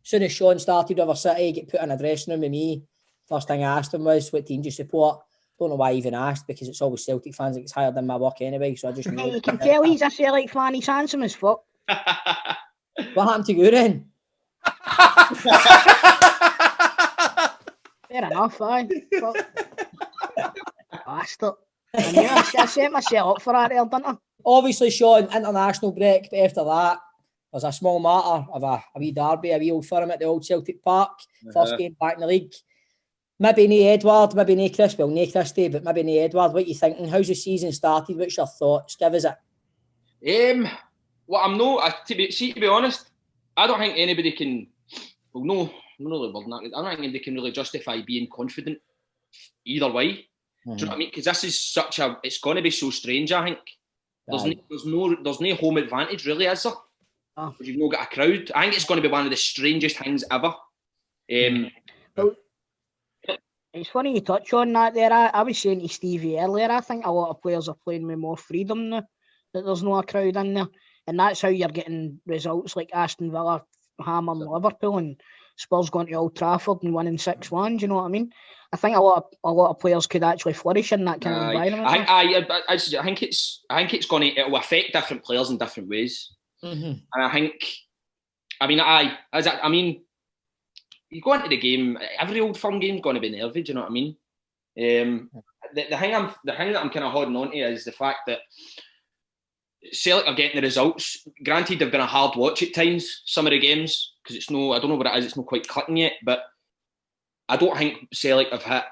As soon as Sean started with our City, get put in a dressing room with me. First thing I asked him was, what team do you support? Don't know why I even asked, because it's always Celtic fans that gets hired in my work anyway, so I just knew. You can tell he's a Celtic fan, he's handsome as fuck. What happened to you then? Fair enough, aye. Bastard. I set myself up for that there, didn't I? Obviously, Sean, international break, but after that, there's a small matter of a wee derby, a wee old firm at the old Celtic Park. First game back in the league. Maybe no Edward, maybe no Chris. Well, no Christie, but maybe no Edward. What are you thinking? How's the season started? What's your thoughts? Give us it. Well, I'm not. To be honest, I don't think anybody can. Well, no, I'm not really wording that. I don't think anybody can really justify being confident either way. Do you know what I mean? Because this is such a. It's going to be so strange. I think there's no home advantage really, is there? Because you've not got a crowd. I think it's going to be one of the strangest things ever. Well, it's funny you touch on that there. I was saying to Stevie earlier, I think a lot of players are playing with more freedom now, that there's no a crowd in there. And that's how you're getting results like Aston Villa hammering Liverpool and Spurs going to Old Trafford and winning 6-1. Do you know what I mean? I think a lot of players could actually flourish in that kind of environment. I think it's going to, it'll affect different players in different ways. And I mean, you go into the game, every Old Firm game is going to be nervy, do you know what I mean? The thing that I'm kind of holding on to is the fact that Celtic are getting the results. Granted, they've been a hard watch at times, some of the games, because I don't know what it is, it's not quite clicking yet, but I don't think Celtic have hit,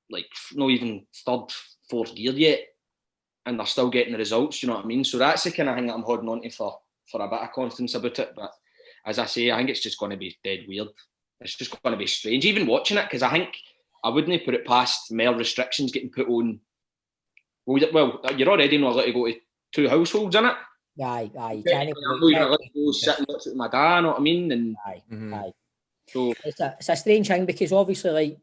like, not even third, fourth gear yet, and they're still getting the results, do you know what I mean? So that's the kind of thing that I'm holding on to for a bit of confidence about it. But as I say, I think it's just going to be dead weird. It's just going to be strange, even watching it, because I think I wouldn't put it past more restrictions getting put on. Well, you're already not allowed to go to 2 households, innit? Aye. You can't go sit and watch it with my dad, you know what I mean? And aye. So it's a strange thing, because obviously, like,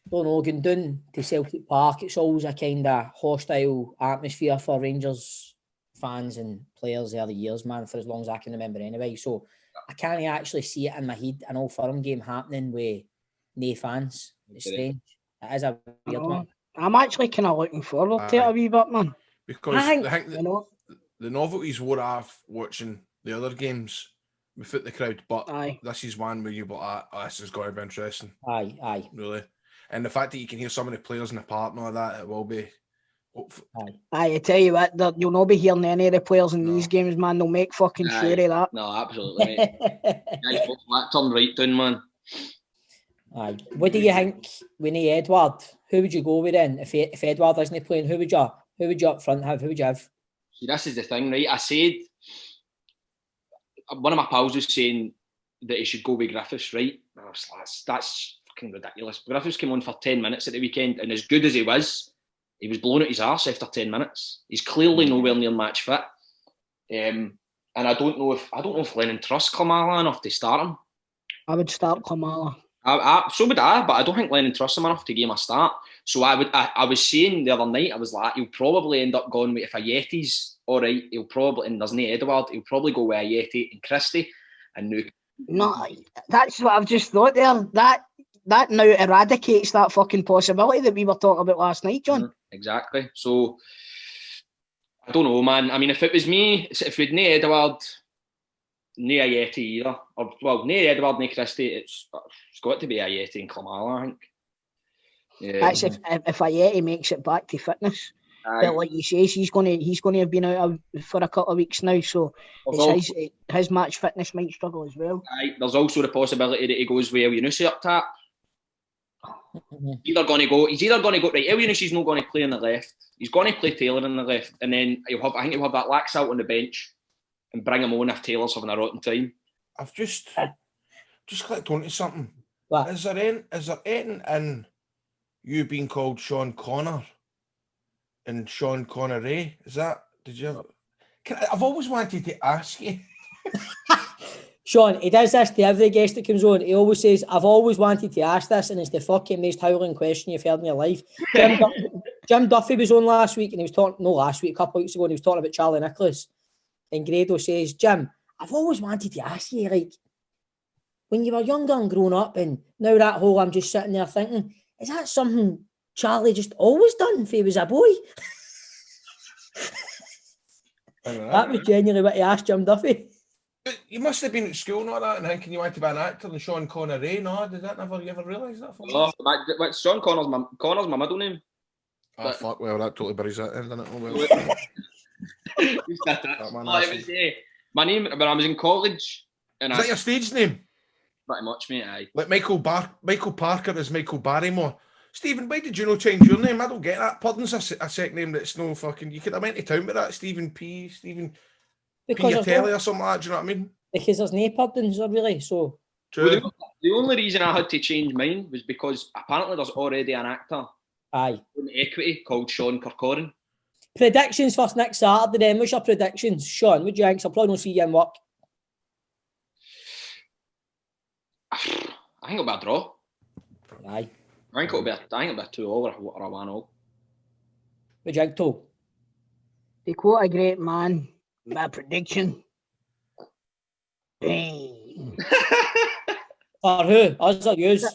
don't know, going down to Celtic Park, it's always a kind of hostile atmosphere for Rangers fans and players the other years, man, for as long as I can remember anyway. So I can't actually see it in my head, an Old Firm game happening with no fans. It's strange. It is a weird one. I'm actually kind of looking forward to it a wee bit, man. Because I think the novelties wore off watching the other games without the crowd, but this is one where you're like, this is going to be interesting. Aye. Really. And the fact that you can hear some of the players in the park and all that, it will be. I tell you what, you'll not be hearing any of the players in these games, man. They'll make fucking sure of that. No, absolutely, mate. That turned right down, man. Aye. What do you think we need Edward? Who would you go with then? If Edward isn't playing, who would you up front have? Who would you have? See, this is the thing, right? I said, one of my pals was saying that he should go with Griffiths, right? I was like, that's fucking ridiculous. Griffiths came on for 10 minutes at the weekend, and as good as he was blown out his arse after 10 minutes. He's clearly nowhere near match fit. And I don't know if Lennon trusts Klimala enough to start him. I would start Klimala. So would I, but I don't think Lennon trusts him enough to give him a start. So I was saying the other night, I was like, he'll probably end up going with, if Ayeti's all right, he'll probably, and there's no Edward, he'll probably go with Ayeti and Christie and Nuke. No, that's what I've just thought there. That now eradicates that fucking possibility that we were talking about last night, John. Exactly. So, I don't know, man. I mean, if it was me, if we'd no Edward, no Ayeti either, or, well, no Edward, no Christie, it's got to be Ayeti and Klimala, I think. That's if Ayeti makes it back to fitness. But like you say, he's going to have been out for a couple of weeks now, so his match fitness might struggle as well. There's also the possibility that he goes with El Yunusi up top. He's either going to go right. El Yunusi's not going to play on the left. He's going to play Taylor on the left, and then I think he'll have that Laxalt on the bench and bring him on if Taylor's having a rotten time. I've just clicked onto something. What? Is there anything in you being called Sean Connor and Sean Connery? I've always wanted to ask you. Sean, he does this to every guest that comes on. He always says, I've always wanted to ask this, and it's the fucking most howling question you've heard in your life. Jim Duffy was on last week, and he was talking, a couple of weeks ago, and he was talking about Charlie Nicholas. And Grado says, Jim, I've always wanted to ask you, like, when you were younger and grown up, and now that whole, I'm just sitting there thinking, is that something Charlie just always done if he was a boy? That was genuinely what he asked Jim Duffy. But you must have been at school and all that, and thinking you wanted to be an actor and Sean Connery. No, did that never? You ever realise that? No, Sean Connor's my middle name. Oh, fuck, well, that totally buries that in, doesn't it? Oh, well. My name when I was in college. Is that your stage name? Pretty much, mate, aye. Like Michael Parker is Michael Barrymore. Stephen, why did you not change your name? I don't get that. Pardon's a second name that's no fucking... You could have went to town with that. Stephen Pignatelli or something like that, do you know what I mean? Because there's no Purdons, really, so... True. Well, the only reason I had to change mine was because apparently there's already an actor in Equity called Sean Kirkoran. Predictions for next Saturday then. What's your predictions? Sean, what do you think? I'll probably not see you in work. I think it'll be a draw. Aye. I think it'll be a 2-2 or a 1-1. What do you think, Toe? To quote a great man, my prediction. Bang. Or who? Us or yous?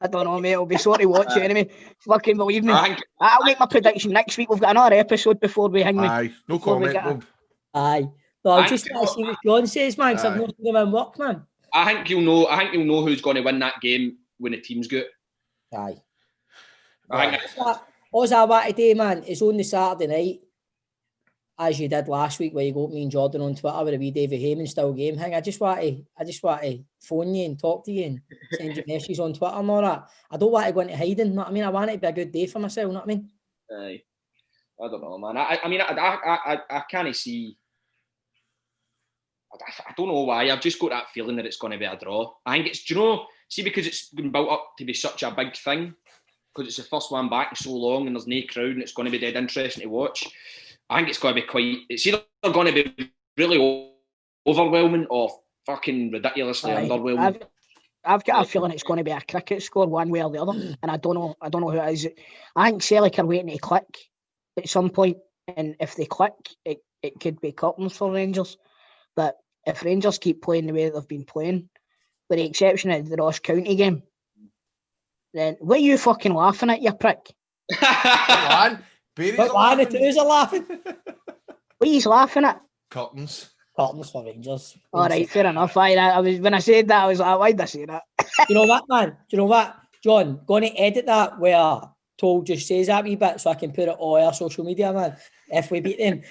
I don't know, mate. I'll be sorry to watch it anyway. Fucking believe me. I'll make my prediction next week. We've got another episode before we hang me. Aye, no comment, Bob. Aye. Well, I'll just want to see what John says, man, because I've not seen him in work, man. I think you'll know who's going to win that game when the team's good. Aye. I think all I want to do, man, is on the Saturday night, as you did last week, where you got me and Jordan on Twitter with a wee David Heyman style game thing. I just want to phone you and talk to you and send you messages on Twitter and all that. I don't want to go into hiding, you know what I mean? I want it to be a good day for myself, you know what I mean? Aye. I don't know, man. I can't see. I don't know why. I've just got that feeling that it's going to be a draw. I think it's, do you know, see, because it's been built up to be such a big thing, because it's the first one back in so long and there's no crowd and it's going to be dead interesting to watch. I think it's going to be it's either going to be really overwhelming or fucking ridiculously underwhelming. I've got a feeling it's going to be a cricket score one way or the other, and I don't know who it is. I think Celtic are waiting to click at some point, and if they click, it could be curtains for Rangers. But if Rangers keep playing the way they've been playing, with the exception of the Ross County game, then what are you fucking laughing at, you prick? But why the twos are laughing? What are you laughing at? Curtains. Curtains for Rangers. All right, fair enough. I was when I said that, I was like, why did I say that? You know what, man? Do you know what, John? Going to edit that where Toll just says that wee bit so I can put it all our social media, man. If we beat them.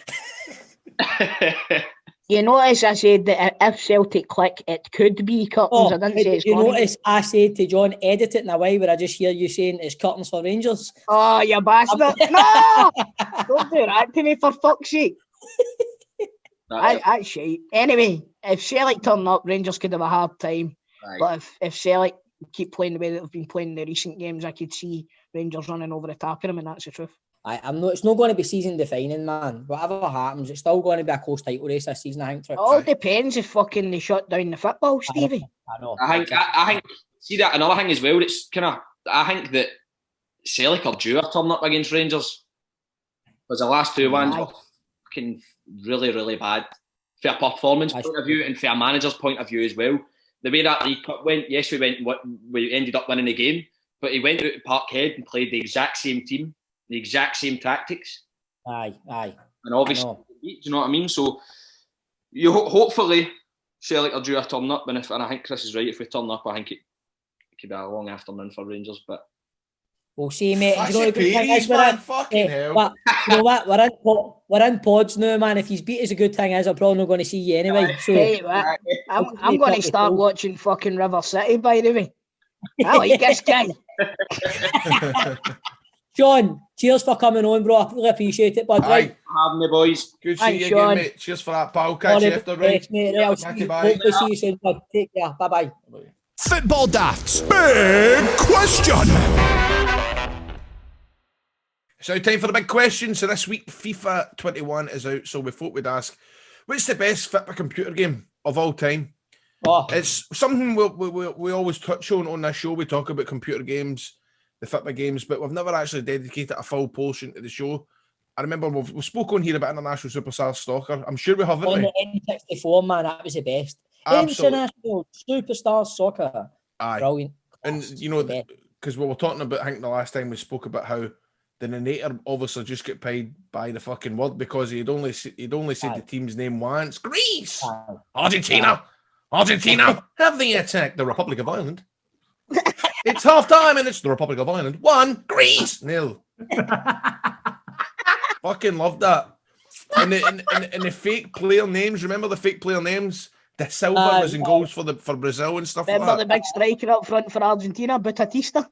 You notice I said that if Celtic click, it could be curtains. I didn't say it's you going to be. notice I said to John, edit it in a way where I just hear you saying it's curtains for Rangers. Oh, you bastard. No! Don't do that to me, for fuck's sake. That's shite. Anyway, if Celtic turn up, Rangers could have a hard time. Aye. But if Celtic keep playing the way that they've been playing in the recent games, I could see Rangers running over the top of them, and that's the truth. I'm not. It's not going to be season defining, man. Whatever happens, it's still going to be a close title race this season. I think. It all depends if fucking they shut down the football, Stevie. I know. I think. See that another thing as well. It's kind of. I think that Celtic are due a turn up against Rangers because the last two ones were fucking really, really bad. For a performance point of view and for a manager's point of view as well. The way that League Cup went, yes, we ended up winning the game, but he went out to Parkhead and played the exact same team, the exact same tactics. Aye. And obviously, do you know what I mean? So, you hopefully Celtic are due a turn up, and I think Chris is right. If we turn up, I think it could be a long afternoon for Rangers, but. We'll see, mate. That's Do you know a Paris, man. Fucking hell. But, you know what? We're in pods now, man. If he's beat us, a good thing is I'm probably not going to see you anyway. So I'm going to start watching fucking River City, by the way. I like this guy. John, cheers for coming on, bro. I really appreciate it, bud. Right. Having me, boys. Good to see you again, mate. Cheers for that, pal. Catch you after, right? Mate. Right, I'll see you soon, bud. Take care. Bye-bye. Football Daft's big question. So time for the big question. So this week, FIFA 21 is out. So we thought we'd ask, what's the best Fifa computer game of all time? Oh. It's something we always touch on this show. We talk about computer games, the Fifa games, but we've never actually dedicated a full portion to the show. I remember we've spoken here about International Superstar Soccer. I'm sure we haven't. On the N64, man, that was the best. Absolutely. International Superstar Soccer. Aye. Brilliant. And, you know, because we were talking about, I think the last time we spoke about how the narrator obviously just got paid by the fucking word because he'd only said the team's name once. Greece! Argentina! Have they attacked the Republic of Ireland? It's half time and it's the Republic of Ireland. 1, Greece! 0. Fucking loved that. And the fake player names, remember the fake player names? De Silva was in goals for Brazil and stuff remember like that. The big striker up front for Argentina, Bautista?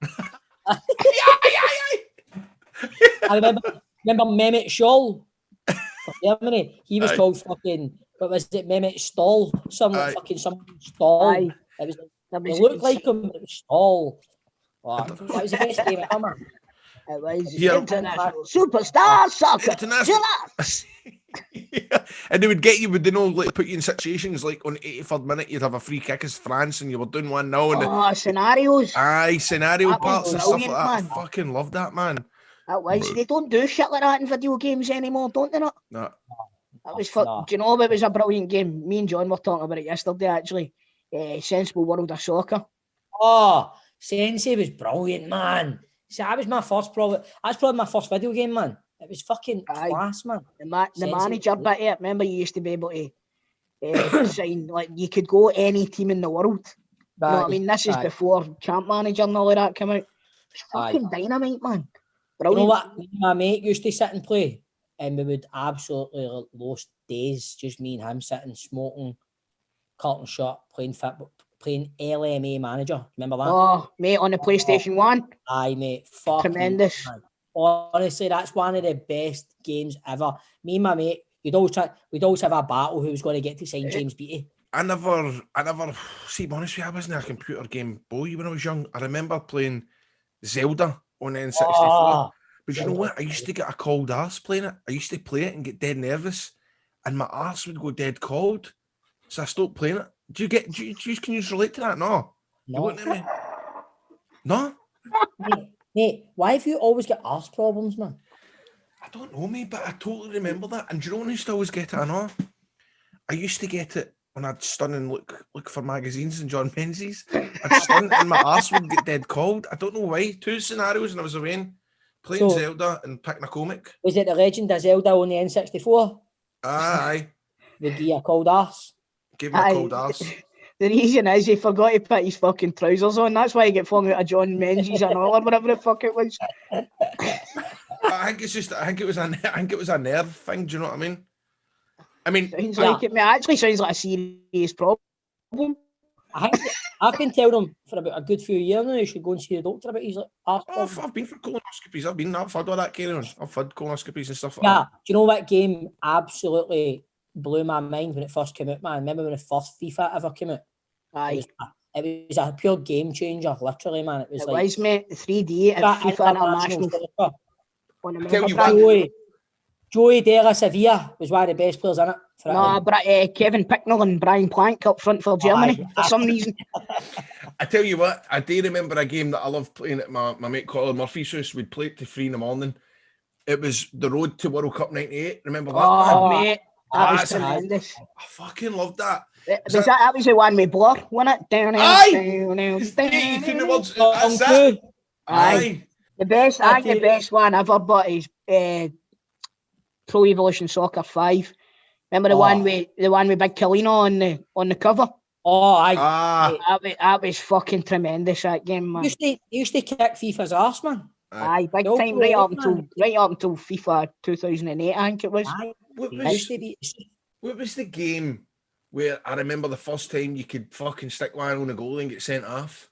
I remember Mehmet Scholl for Germany. He was called fucking, what was it, Mehmet Stoll? Some Stoll. Aye. It looked like him, but it was Stoll. Oh, that was the best game ever. It was International Superstar Soccer. Yeah. And they would get you, would they know, like put you in situations like on 83rd minute, you'd have a free kick as France and you were doing 1-0. Scenarios. Aye, scenario parts and stuff like that. Man. I fucking loved that, man. That was. They don't do shit like that in video games anymore, don't they not? No. That was do you know it was a brilliant game? Me and John were talking about it yesterday, actually. Sensible World of Soccer. Oh, Sensei was brilliant, man. See, that was my first that's probably my first video game, man. It was fucking class, man. The manager bit of it, remember you used to be able to sign, like you could go any team in the world. You know what I mean? This is before Champ Manager and all of that came out. It's fucking dynamite, man. Brilliant. You know what? My mate used to sit and play, and we would absolutely lost days, just me and him sitting, smoking, curtain shot, playing football, playing LMA Manager. Remember that? Oh, mate, on the PlayStation 1. Aye, mate. Fucking tremendous. Man. Honestly, that's one of the best games ever. Me and my mate, we'd always have a battle who was going to get to sign James Beattie. I never, see, to be honest with you, I wasn't a computer game boy when I was young. I remember playing Zelda on N64. But you know what? I used to get a cold arse playing it. I used to play it and get dead nervous, and my arse would go dead cold. So I stopped playing it. Can you relate to that? No. No. No? Mate, why have you always got arse problems, man? I don't know, mate, but I totally remember that. And do you know when I used to always get it? I know. I used to get it when I'd stun and look for magazines and John Menzies. I'd stun and my arse would get dead cold. I don't know why. 2 scenarios and I was away playing Zelda and picking a comic. Was it the Legend of Zelda on the N64? Aye. Would give you a cold arse? Give me a cold arse. The reason is he forgot to put his fucking trousers on. That's why he get flung out of John Menzies and all, or whatever the fuck it was. I think it was a nerve thing. Do you know what I mean? I mean, Sounds like it, mate. Actually sounds like a serious problem. I think I've been telling him for about a good few years now he should go and see the doctor about his arse problem. I've been for colonoscopies. I've had all that carry on. I've had colonoscopies and stuff like Yeah, that. do you know what game absolutely blew my mind when it first came out, man? Remember when the first FIFA ever came out? Aye. It was a pure game changer, literally, man. It was like was, mate. 3D at FIFA International. soccer. On the Tell you Mega what. Drive. Joey De La Sevilla was one of the best players in it. for No, Kevin Picknell and Brian Plank up front for Germany for some reason. I tell you what, I do remember a game that I loved playing at my mate Colin Murphy's house. We'd play it to 3 in the morning. It was the road to World Cup 98. Remember that? Oh, man? mate. That was That's tremendous. I fucking loved that. That was the one with Blur, wasn't it? Down, Aye! down, It's 18 the words. On That's it. two. Aye. The best, I think the best one ever, but is Pro Evolution Soccer 5. Remember the one with Big Kalino on the cover? Oh, aye. That was fucking tremendous, that game, man. He used to kick FIFA's arse, man. Aye, big No time, problem, right up until FIFA 2008, I think it was. Aye. What was the game where I remember the first time you could fucking stick one on a goal and get sent off?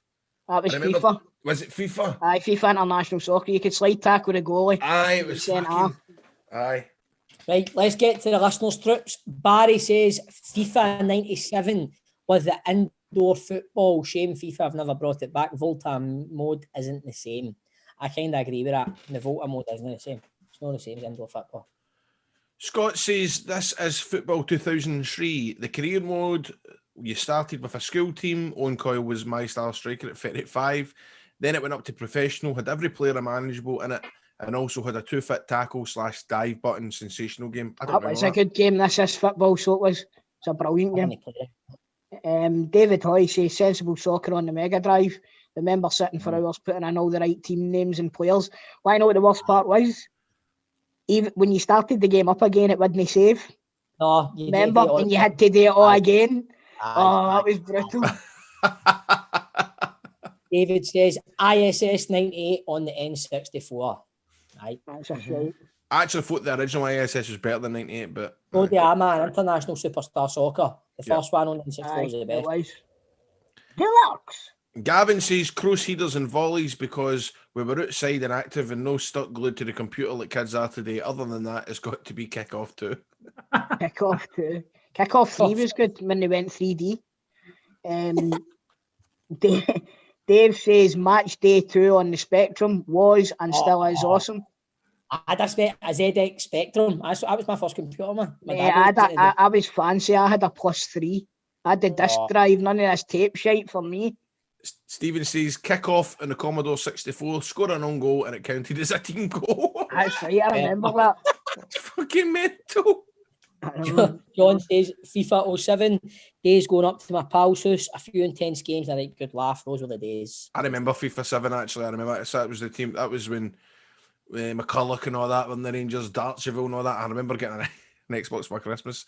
That was I remember- FIFA. Was it FIFA? Aye, FIFA International Soccer. You could slide tackle the goalie. Aye, it was Sent fucking... off. Aye. Right, let's get to the listeners' troops. Barry says FIFA 97 was the indoor football. Shame FIFA have never brought it back. Volta mode isn't the same. I kind of agree with that. The Volta mode isn't the same. It's not the same as indoor football. Scott says this is football 2003. The career mode, you started with a school team. Owen Coyle was my star striker at 35. Then it went up to professional, had every player manageable in it, and also had a 2-foot tackle / dive button sensational game. That was a good game, this is football, so it was. It's a brilliant game. David Hoy says sensible soccer on the Mega Drive. Remember sitting for hours putting in all the right team names and players. Why know what the worst part was? Even when you started the game up again, it wouldn't save. No, remember? And you had to do it all again. That was brutal. David says ISS 98 on the N64. Right. That's a shout. I actually thought the original ISS was better than 98, but... Oh, they are, man. International Superstar Soccer. The first one on the N64 was the best. It was. Deluxe. Gavin says cross headers and volleys because we were outside and active and no stuck glued to the computer like kids are today. Other than that, it's got to be kick-off 2. Kick-off 2. Kick-off 3 was good when they went 3D. Dave says match day 2 on the Spectrum was and still is awesome. I had a ZX Spectrum. That was my first computer, man. I was fancy. I had a +3. I had the disc drive, none of this tape shite for me. Stephen says kick off in the Commodore 64, score an own goal, and it counted as a team goal. That's right, I remember that. It's fucking mental. John says FIFA 07, days going up to my pal's house, a few intense games and a good laugh. Those were the days. I remember FIFA 7 actually. I remember that was the team. That was when McCulloch and all that, when the Rangers, Dartshire and all that. I remember getting an Xbox for Christmas.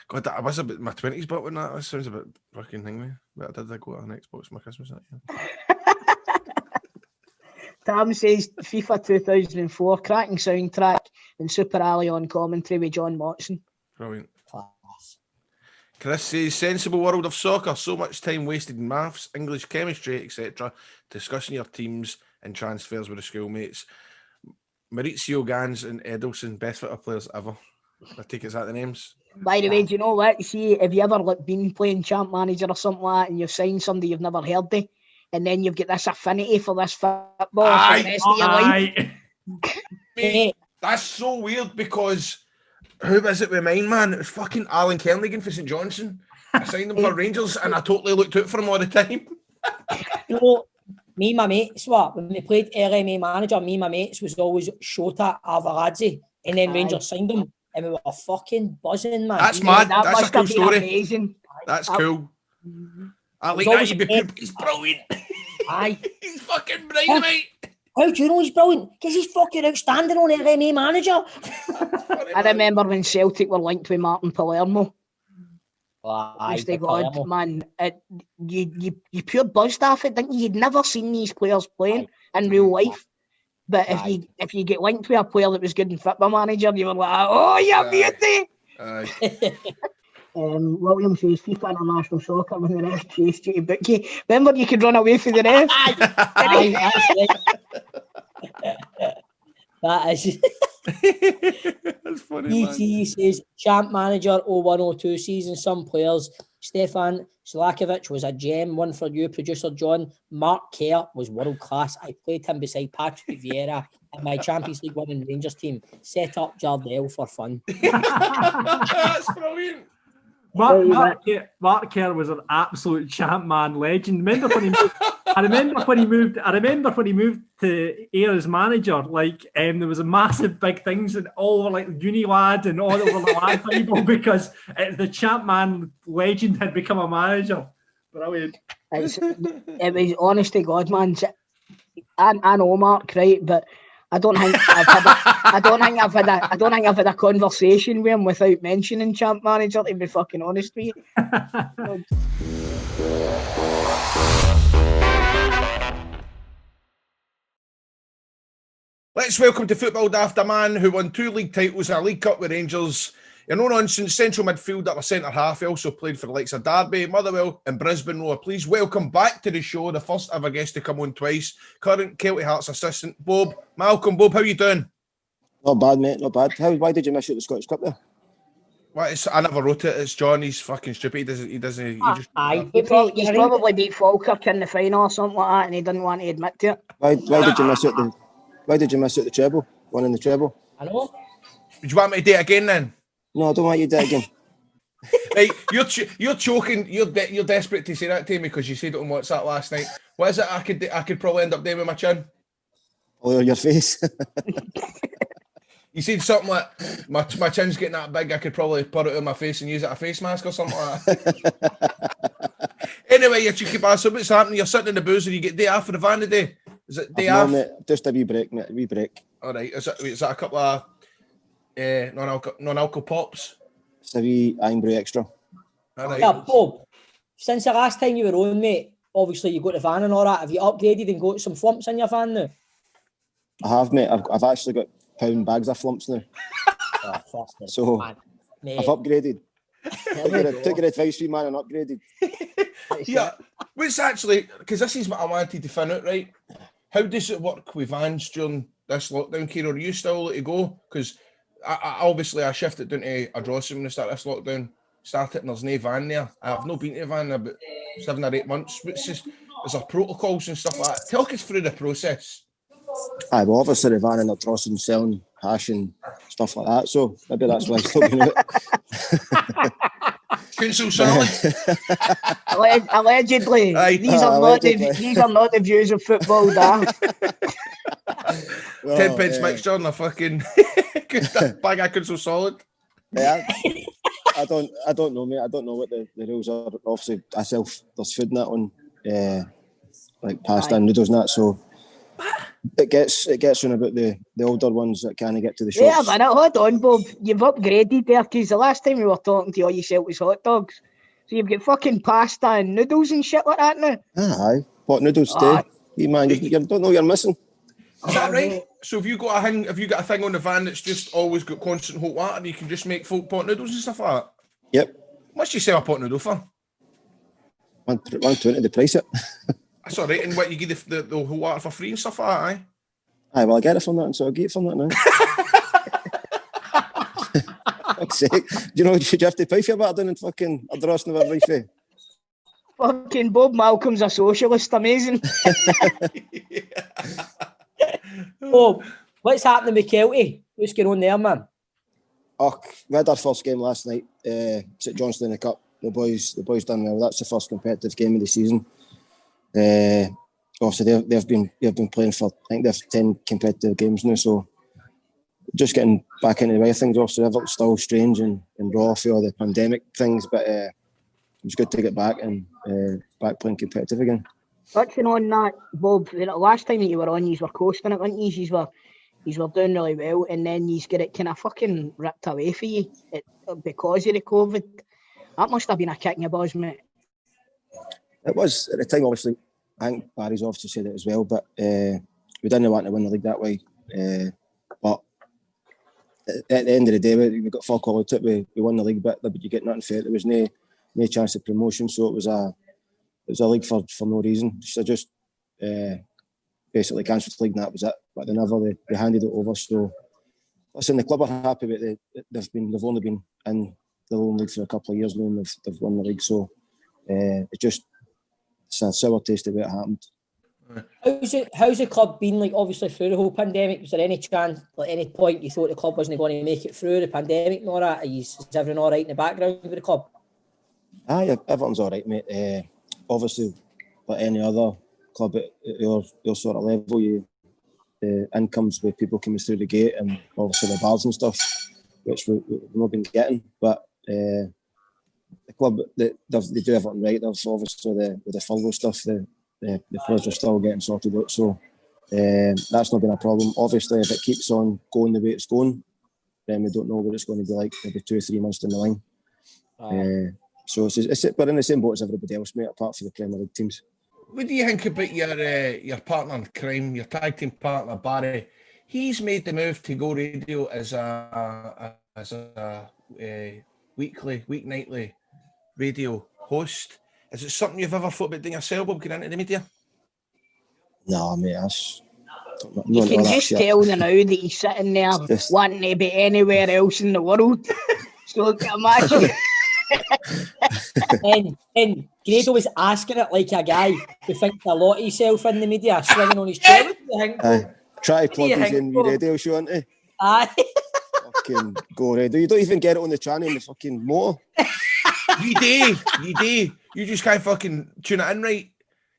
God, I was about my 20s, but when that sounds a bit fucking thing, me. But I did go to an Xbox for my Christmas that year. Tam says FIFA 2004, cracking soundtrack and Super Ali on commentary with John Motson. Brilliant. Class. Chris says sensible world of soccer. So much time wasted in maths, English, chemistry, etc. Discussing your teams and transfers with the schoolmates. Maurizio Gans and Edelson, best fitter players ever. I take it's that the names. By the way, do you know what? See, if you ever been playing Champ Manager or something like that and you've signed somebody you've never heard of, and then you've got this affinity for this football for the rest of your life. Mate, that's so weird because who was it with mine, man? It was fucking Alan Kernigan for St Johnstone. I signed him for Rangers and I totally looked out for him all the time. You know, me and my mates, when we played LMA Manager, me and my mates was always Shota Arveladze, and then Rangers signed him. And we were fucking buzzing, man. That's mad. That's a cool story. Amazing. That's cool. I like that. You'd be he's brilliant. Aye. He's fucking brilliant, mate. How do you know he's brilliant? Because he's fucking outstanding on LMA Manager. I remember when Celtic were linked with Martin Palermo. Aye, God, man. You pure buzzed off it, didn't you? You'd never seen these players playing in real life. But if you get linked with a player that was good in Football Manager, you were like, oh, you beauty! William says FIFA International Soccer when the ref chased you to book you. Remember you could run away from the ref? Aye, that's right. That is. That's funny, man. ET says champ manager 0102 season. Some players. Stefan Slakovic was a gem. One for you, producer John. Mark Kerr was world class. I played him beside Patrick Vieira in my Champions League winning Rangers team. Set up Jardel for fun. That's brilliant. Mark Kerr was an absolute champ man legend. Remember when he moved? I remember when he moved to Ayr as manager. Like, there was a massive big things and all were like uni lad and all over the lad people because the champ man legend had become a manager. Brilliant. It was honest to God, man. I know Mark, right, but I don't think I've had a conversation with him without mentioning champ manager, to be fucking honest with you. Let's welcome to Football Daft a man who won 2 league titles and a League Cup with Rangers. You're no nonsense central midfielder or centre half. He also played for the likes of Derby, Motherwell, and Brisbane Roar. Please welcome back to the show the first ever guest to come on twice, current Kelty Hearts assistant Bob Malcolm. Bob, how you doing? Not bad, mate. Not bad. Why did you miss out the Scottish Cup there? Well, I never wrote it. It's John. He's fucking stupid. He doesn't. He's probably beat Falkirk in the final or something like that, and he didn't want to admit to it. Why did you miss out the? Why did you miss out the treble? Winning the treble. I know. Would you want me to do it again then? No, I don't want you to do it again. Right, you're choking. You're desperate to say that to me because you said it on WhatsApp last night. What is it? I could probably end up doing with my chin. Oh, your face. You said something like my chin's getting that big. I could probably put it on my face and use it as a face mask or something like that. Anyway, you cheeky bastard, what's happening? You're sitting in the booze and you get day off for the van today. Is it day off? Mate, just a wee break, mate. A wee break. All right. Is that a couple of non-alcohol pops? It's a wee Ironbrew extra. All right. Yeah, Bob, since the last time you were on, mate, obviously you got the van and all that. Have you upgraded and got some flumps in your van now? I have, mate. I've actually got pound bags of flumps now. So I've upgraded. Took your advice, wee man, and upgraded. Yeah, which actually, because this is what I wanted to find out, right? How does it work with vans during this lockdown, Kieran? Are you still allowed to go? Because I shifted down to Ardrossan when I started this lockdown. Started and there's no van there. I have not been to a van in about 7 or 8 months. There's our protocols and stuff like that. Talk us through the process. Aye, well, obviously the van in Ardrossan selling hash and stuff like that. So maybe that's why I'm still doing it. Council salad. Allegedly. Aye. These are not the views of Football Daft. 10 pence mixture and a fucking bag of council salad. Yeah. I don't know, mate. I don't know what the rules are. Obviously, there's food in that one, like pasta and noodles and that. So it gets on about the older ones that can't get to the shops. Yeah, man, hold on, Bob. You've upgraded there because the last time we were talking to you, all you said was hot dogs. So you've got fucking pasta and noodles and shit like that now. Aye, what noodles today? You man, you don't know what you're missing. Is that right? So have you got a thing on the van that's just always got constant hot water and you can just make folk pot noodles and stuff like that? Yep. How much do you sell a pot noodle for? 120 the price it. That's all right. And what, you give the hot water for free and stuff like that, aye? Aye, well, I get it from that, and so I'll get it from that now. Fuck's sake. Do you have to pay for your back down in fucking Ardrossan with every fee? Fucking Bob Malcolm's a socialist, amazing. Bob, what's happening with Kelty? What's going on there, man? Oh, we had our first game last night, St Johnstone in the Cup. The boys done well. That's the first competitive game of the season. Obviously they've been playing for, I think they've 10 competitive games now, so just getting back into the way of things. Obviously everything's still strange and raw for all the pandemic things, but it was good to get back and back playing competitive again. Touching on that, Bob, the last time that you were on, you were coasting it, weren't you? You were doing really well, and then you get it kind of fucking ripped away for you because of the COVID. That must have been a kick in your balls, mate. It was at the time, obviously. I think Barry's obviously said it as well, but we didn't want to win the league that way. But at the end of the day, we got fuck all out of it. We won the league, but you get nothing for it. There was no chance of promotion, so it was a league for no reason. So just basically cancelled the league, and that was it. But they handed it over. So listen, the club are happy with it. They've only been in the lower league for a couple of years now, and they've won the league. So it's a sour taste of it happened. How's the club been, like, obviously through the whole pandemic? Was there any chance, like, any point you thought the club wasn't going to make it through the pandemic and all that? Is everything all right in the background with the club? Aye, everything's all right, mate. Obviously, like any other club at your sort of level, the incomes with people coming through the gate, and obviously the bars and stuff, which we've not been getting. But the club, they do everything right. There's obviously with the furlough stuff, the players are still getting sorted out. So that's not been a problem. Obviously, if it keeps on going the way it's going, then we don't know what it's going to be like maybe 2 or 3 months down the line. So we're in the same boat as everybody else, mate, apart from the Premier League teams. What do you think about your partner in crime, your tag team partner Barry? He's made the move to Go Radio as a weeknightly radio host. Is it something you've ever thought about doing yourself, Bob, getting into the media? No, mate, that's... You can just tell now that he's sitting there wanting to be anywhere else in the world. So imagine... and Grado was asking it like a guy who thinks a lot of himself in the media, swinging on his chair. What do you think? Try to plug his in radio show, aren't he? Aye. Fucking Go Radio. You don't even get it on the channel in the fucking motor. You do. You just can't fucking tune it in right.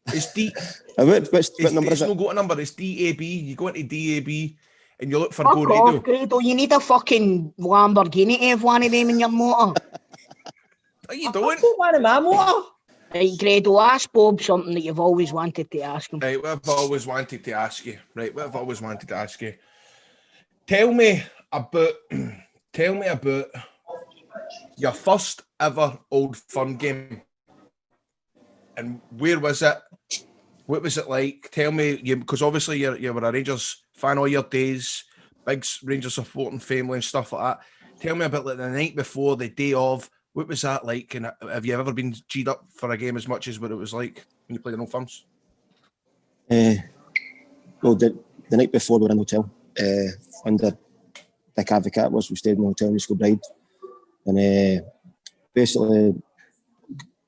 It's D. What number is it? It's no go to number. It's DAB. You go into DAB and you look for Fuck Go off, Radio. Grado. You need a fucking Lamborghini to have one of them in your motor. No, you don't. I've got one in my motor. Right, Grado, ask Bob something that you've always wanted to ask him. Right, what have I always wanted to ask you? Tell me about your first ever Old Firm game. And where was it? What was it like? Tell me, because obviously you were a Rangers fan all your days, big Rangers supporting family and stuff like that. Tell me about like the night before, the day of. What was that like? And have you ever been G'd up for a game as much as what it was like when you played in Old Firms? Well, the night before we were in the hotel under Dick Advocate we stayed in the hotel in East Kilbride, and basically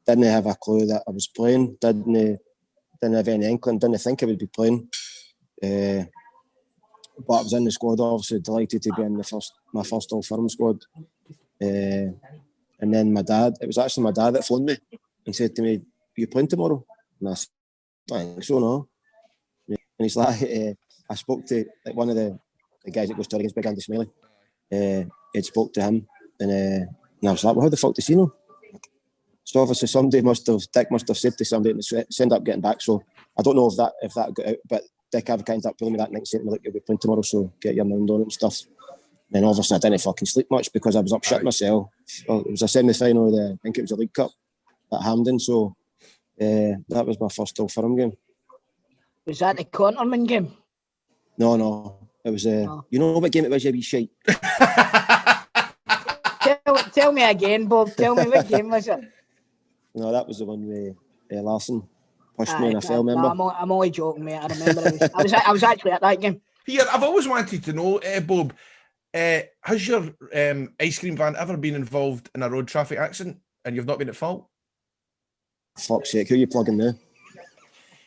didn't have a clue that I was playing, didn't have any inkling, didn't think I would be playing, but I was in the squad, obviously delighted to be in my first Old Firm squad. And then it was actually my dad that phoned me and said to me, "Are you playing tomorrow?" And I said, "I think so, no." And he's like, I spoke to like one of the guys that goes to Origins, Big Andy Smiley. He'd spoke to him, and I was like, "Well, how the fuck does he know?" So obviously Dick must have said to somebody, and it ended up getting back. So I don't know if that got out, but Dick Advocate ended up pulling me that night and saying, "Look, you'll be playing tomorrow, so get your mind on it and stuff." Then obviously I didn't fucking sleep much because I was up shitting myself. Well, it was a semi-final of I think it was a League Cup at Hampden. So that was my first Old Firm game. Was that the Conterman game? No. It was you know what game it was, you wee shite? Tell me again, Bob. Tell me what game was it? No, that was the one where Larson pushed me and I fell, remember? I'm only joking, mate. I remember I was actually at that game. Here, I've always wanted to know, Bob, has your ice cream van ever been involved in a road traffic accident and you've not been at fault? Fuck's sake, who are you plugging now?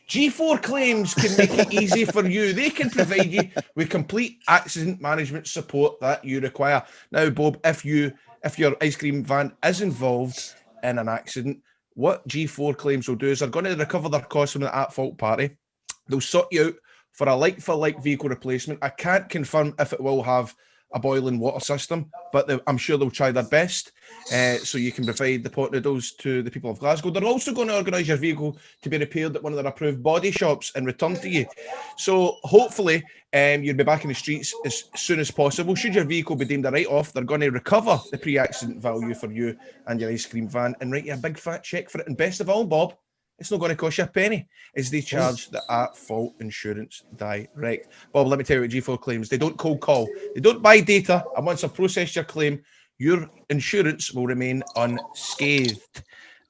G4 Claims can make it easy for you. They can provide you with complete accident management support that you require. Now, Bob, if your ice cream van is involved in an accident, what G4 Claims will do is they're going to recover their costs from the at-fault party. They'll sort you out for a like-for-like vehicle replacement. I can't confirm if it will have a boiling water system, but I'm sure they'll try their best so you can provide the pot noodles to the people of Glasgow. They're also going to organise your vehicle to be repaired at one of their approved body shops and returned to you. So hopefully you'll be back in the streets as soon as possible. Should your vehicle be deemed a write-off, they're going to recover the pre-accident value for you and your ice cream van and write you a big fat cheque for it. And best of all, Bob, It's not going to cost you a penny, as they charge the at-fault insurance direct. Bob, let me tell you what G4 claims. They don't cold call. They don't buy data. And once I've processed your claim, your insurance will remain unscathed.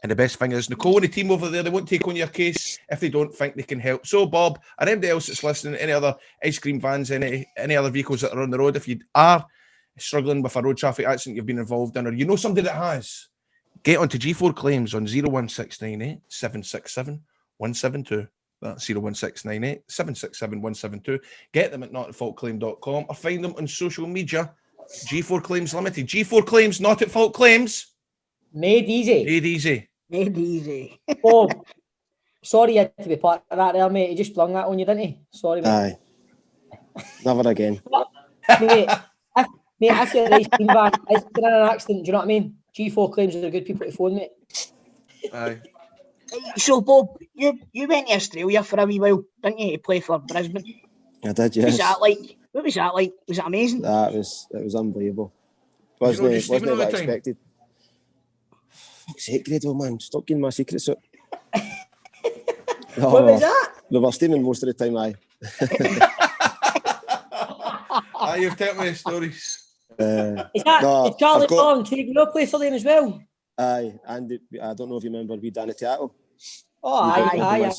And the best thing is, Nicole and the team over there, they won't take on your case if they don't think they can help. So, Bob, and anybody else that's listening, any other ice cream vans, any other vehicles that are on the road, if you are struggling with a road traffic accident you've been involved in, or you know somebody that has, get onto G4 Claims on 01698 767 172. That's 01698 767 172. Get them at notатfaultclaim.com or find them on social media. G4 Claims Limited. G4 Claims, Not at Fault Claims. Made easy. Made easy. Made easy. Oh, sorry you had to be part of that there, mate. He just flung that on you, didn't he? Sorry, mate. Aye. Never again. Mate, if you're a team van is in an accident, do you know what I mean? G4 Claims are good people to phone, mate. Aye. So, Bob, you went to Australia for a wee while, didn't you, to play for Brisbane? I did, yes. What was that like? What was that like? Was it amazing? It was unbelievable. Wasn't it what I expected? Fuck's sake, Grado, man. Stop getting my secrets up. What was that? We were steaming most of the time, aye. You've told me the stories. Is Charlie Ball and Craig Mill play for them as well? Aye, and I don't know if you remember we done it Seattle. Oh, aye.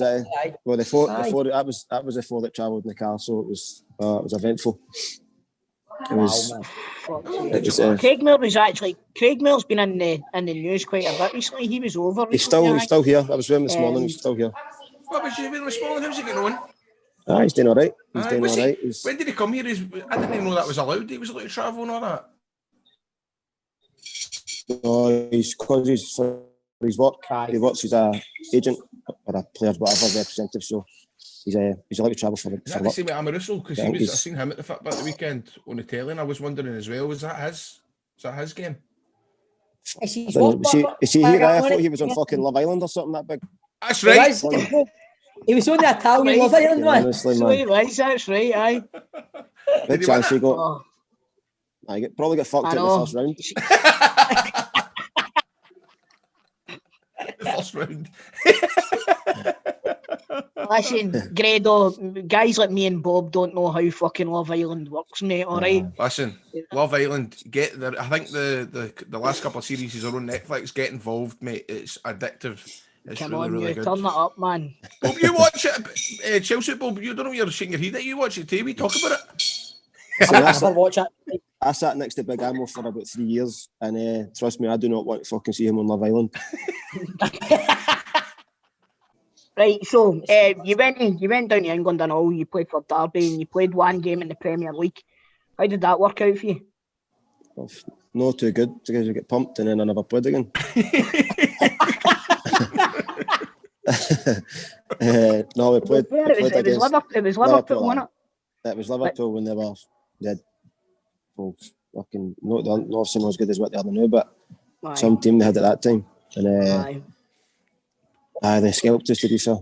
Well, that was the four that travelled in the car, so it was eventful. It was. Craig Mill was actually. Craig Mill's been in the news quite a bit recently. He was over. He's still here. I was with him this morning. He's still here. What was you doing this morning? How's he getting on? He's doing all right. Doing all right. When did he come here? I didn't even know that was allowed. He was allowed to travel and all that. No, he's because he's for his work. He works as a agent or a player, whatever, representative. So he's allowed to travel for work. Is that the same with Amoruso? Because I seen him at the Football at the weekend on the telly, and I was wondering as well, was that his game? Is he here? I thought he was on fucking Love Island or something that big. That's right. He was on the Italian Love Island, man. Honestly, so he was, that's right, aye. Big chance he got. I probably got fucked in the first round. The first round. Listen, Grado, guys like me and Bob don't know how fucking Love Island works, mate, alright? Listen, Love Island, I think the last couple of series are on Netflix. Get involved, mate. It's addictive. It's Come really, on, really you good. turn that up, man. Bob, you watch it, Chelsea, Bob. You don't know you're shaking your head at. You watch it too. We talk about it. I watch it. I sat next to Big Ammo for about 3 years, and trust me, I do not want to fucking see him on Love Island. Right, so you went down to England and all. You played for Derby, and you played one game in the Premier League. How did that work out for you? Well, not too good because you get pumped, and then I never played again. No, we played. It was Liverpool, wasn't it? It was Liverpool when they were dead. Well, fucking not some as good as what they are now, but some team they had at that time, and they scalped us to be fair.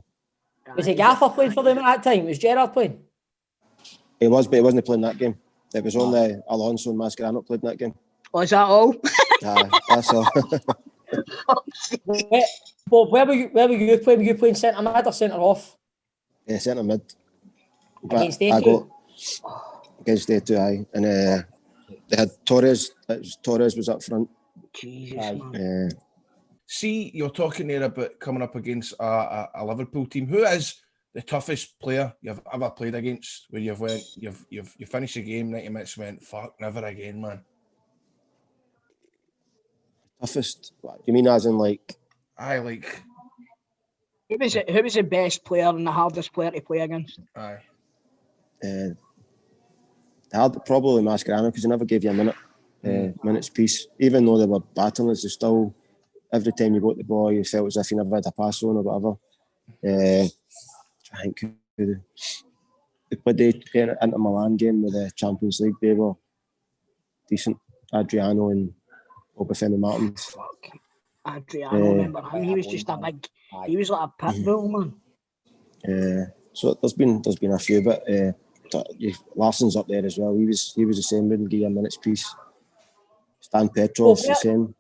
Was it Gaffer playing for them at that time? Was Gerrard playing? He was, but he wasn't playing that game. It was only Alonso and Mascherano played in that game. Oh, is that all? That's all. Bob, where were you playing? Were you playing centre mid or centre half? Yeah, centre mid. Against A2? Against A2, aye. And they had Torres. Torres was up front. Jesus, man. See, you're talking there about coming up against a Liverpool team. Who is the toughest player you've ever played against? Where you've finished the game, 90 minutes, went fuck, never again, man. Toughest? You mean as in like? Aye, like. Who was the best player and the hardest player to play against? Aye. Probably Mascherano because he never gave you a minute's peace. Even though they were battling us, they still. Every time you got the ball, you felt as if you never had a pass on or whatever. I think they played the Inter Milan game with the Champions League. They were decent. Adriano and Obafemi Martins. Fuck. Adriano, remember him? He was just a big. He was like a pit bull, man. So there's been a few, but Larsson's up there as well. He was the same. Wouldn't give you a minute's peace. Stan Petrov's the same.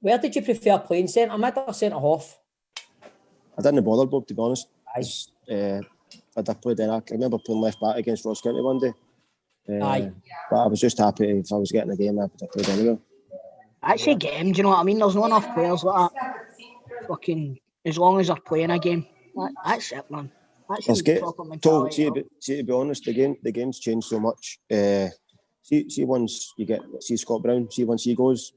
Where did you prefer playing, centre mid or centre half? I didn't bother, Bob, to be honest. I played in. I remember playing left back against Ross County one day. But I was just happy if I was getting a game, I played anyway. That's a game, do you know what I mean? There's not enough players like that. Fucking, as long as they're playing a game. That's it, man. That's proper mentality. See, to be honest, the game's changed so much. See, once you get Scott Brown, once he goes,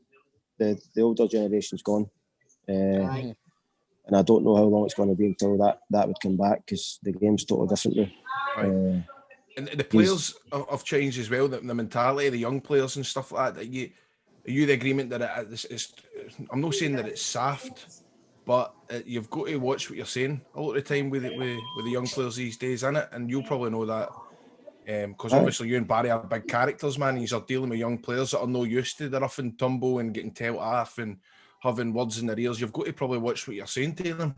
the older generation's gone. And I don't know how long it's going to be until that would come back, because the game's totally different now. And the players have changed as well. The mentality of the young players and stuff like that. Are you the agreement that it's I'm not saying that it's soft, but you've got to watch what you're saying a lot of the time with the young players these days, innit? And you'll probably know that. Because obviously you and Barry are big characters, man. You're dealing with young players that are no used to the rough and tumble and getting told off and having words in their ears. You've got to probably watch what you're saying to them.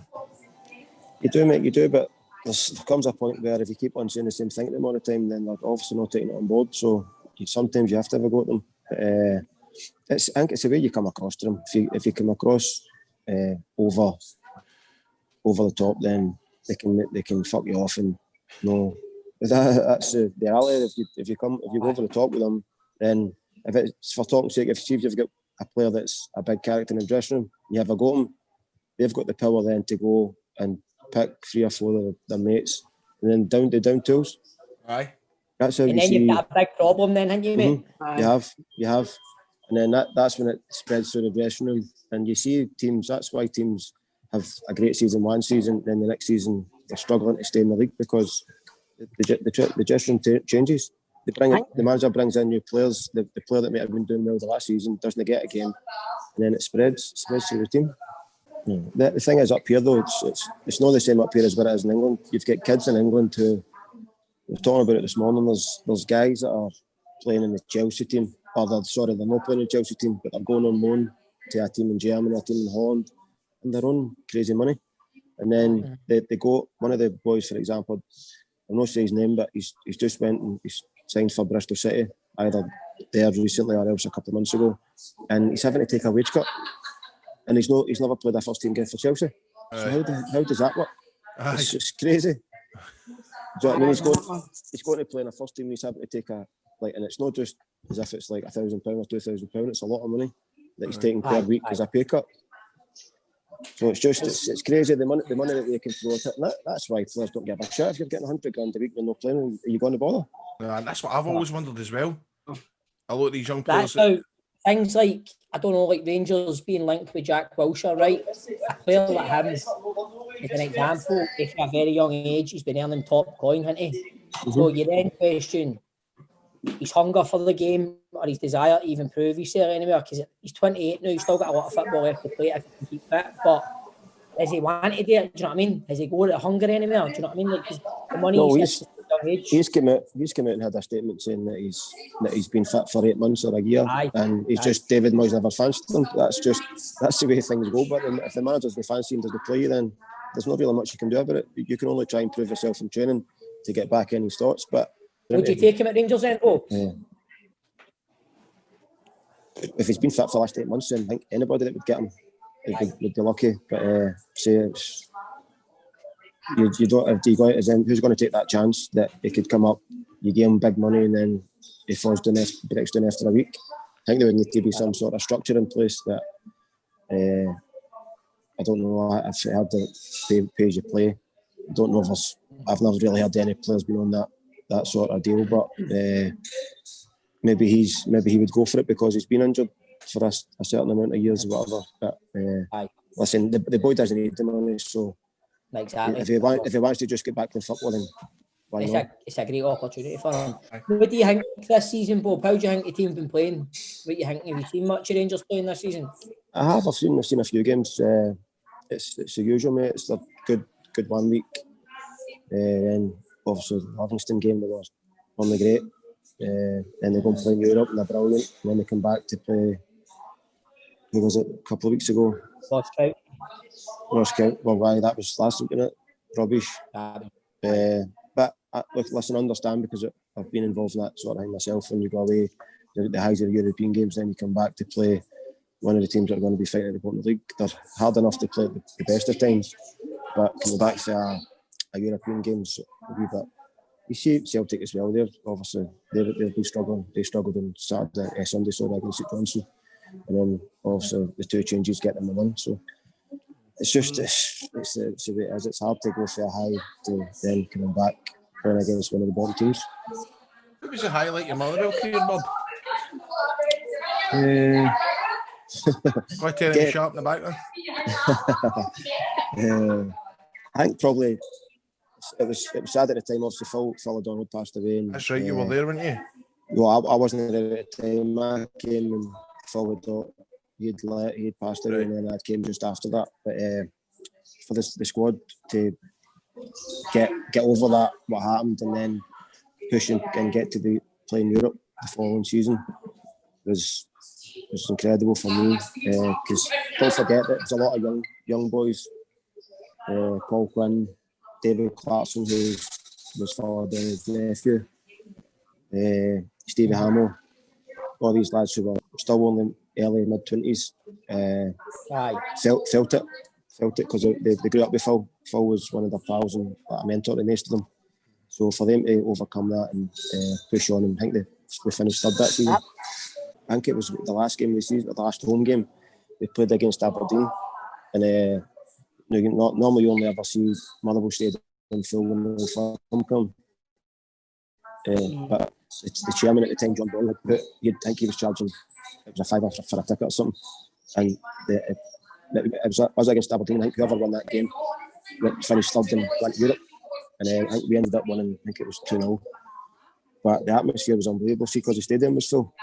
You do, mate, you do, but there comes a point where if you keep on saying the same thing to them all the time, then they're obviously not taking it on board. So sometimes you have to have a go at them. But I think it's the way you come across to them. If you come across over the top, then they can fuck you off, and that's the reality. If you go over the top with them, then if it's for talking's sake, if you've got a player that's a big character in the dressing room, you have a go at them, they've got the power then to go and pick 3 or 4 of their mates, and then down tools. Aye. That's how and then you've got a big problem then, haven't you, mate? You have. And then that's when it spreads through the dressing room. And you see teams, that's why teams have a great season one season, then the next season they're struggling to stay in the league, because the dressing room changes. The manager brings in new players. The player that might have been doing well the last season doesn't get a game, and then it spreads through the team. The thing is, up here though, it's not the same up here as what it is in England. You've got kids in England who, we were talking about it this morning, there's guys that are playing in the Chelsea team, or they're not playing in the Chelsea team, but they're going on loan to a team in Germany, a team in Holland, and they're on crazy money. And then they go, one of the boys, for example, I'm not saying his name, but he's just went and he's signed for Bristol City, either there recently or else a couple of months ago, and he's having to take a wage cut, and he's never played a first team game for Chelsea. So how does that work? It's just crazy. Do you know what I mean? He's going to play in a first team. He's having to take and it's not just as if it's like £1,000 or £2,000. It's a lot of money that he's taking per week as a pay cut. So it's crazy the money that they can throw at it. And that's why players don't give a shit. If you're getting £100,000 a week when they're playing, are you going to bother? And that's what I've always wondered as well. A lot of these young players. That's how things like, I don't know, like Rangers being linked with Jack Wilshere, right? A player like him, as an example, if at a very young age, he's been earning top coin, hasn't he? So you then question his hunger for the game or his desire to even prove himself anywhere, because he's 28 now, he's still got a lot of football left to play if he can keep fit, but does he want to do it? Do you know what I mean? Has he got the hunger anywhere? Do you know what I mean? Like, the money he's come out and had a statement saying that he's been fit for 8 months or a year, and he's just David Moyes never fancied him. That's the way things go. But if the manager's the fancy him, doesn't play, then there's not really much you can do about it. You can only try and prove yourself in training to get back in his thoughts. But would you take him at Rangers then? Yeah. If he's been fit for the last 8 months, then I think anybody that would get him would be lucky. But you don't have to go out as in who's going to take that chance that he could come up, you give him big money, and then he falls down, breaks down after a week. I think there would need to be some sort of structure in place that I don't know. I've heard that pay as you play. I don't know if I've never really heard any players being on that sort of deal, but maybe he would go for it because he's been injured for a certain amount of years or whatever. But listen, the boy doesn't need the money, so exactly. If he wants to just get back to football, then why not? It's a great opportunity for him. What do you think this season, Bob? How do you think the team's been playing? What do you think? Have you seen much of Rangers playing this season? I have. I've seen a few games. It's the usual, mate. It's a good 1 week. And obviously the Livingston game, they were only great. Then they go and play in Europe and they're brilliant. And then they come back to play, who was it, a couple of weeks ago? Ross County. Well, why, that was last week, wasn't it? Rubbish. But listen, I understand, because I've been involved in that sort of thing myself. When you go away, the highs of the European games, then you come back to play one of the teams that are going to be fighting at the bottom of the league. They're hard enough to play at the best of times. but coming back to a European games a wee bit. You see Celtic as well. They're obviously they've been struggling. They struggled on Sunday, against St Johnstone, and then obviously the two changes get them the win. So it's just it's the way it is. It's hard to go for a high to then coming back playing against one of the bottom teams. Who was the highlight your Motherwell career, Bob? Quite terribly sharp in the back then. I think probably it was sad at the time. Obviously, Phil O'Donnell passed away. And, that's right, you were there, weren't you? Well, I wasn't there at the time. I came and Phil O'Donnell, he'd passed away, and then I came just after that. But for the squad to get over that, what happened, and then push and get to play in Europe the following season was incredible for me. Because don't forget that there's a lot of young boys. Paul Quinn, David Clarkson, who was followed by his nephew, Stevie Hamill, all these lads who were still only early mid-20s, felt it because they grew up with Phil. Phil was one of their pals and a mentor to most of them. So for them to overcome that and push on, and I think they finished third that season. I think it was the last game of the season, the last home game we played against Aberdeen, and normally you only ever see Motherwell Stadium full when they come. But the chairman at the time, John Bell, had put, you'd think he was charging, it was a £5 for a ticket or something, and it was us against Aberdeen. I think whoever won that game finished third and went to Europe, and I think we ended up winning, I think it was 2-0. But the atmosphere was unbelievable, see, because the stadium was full.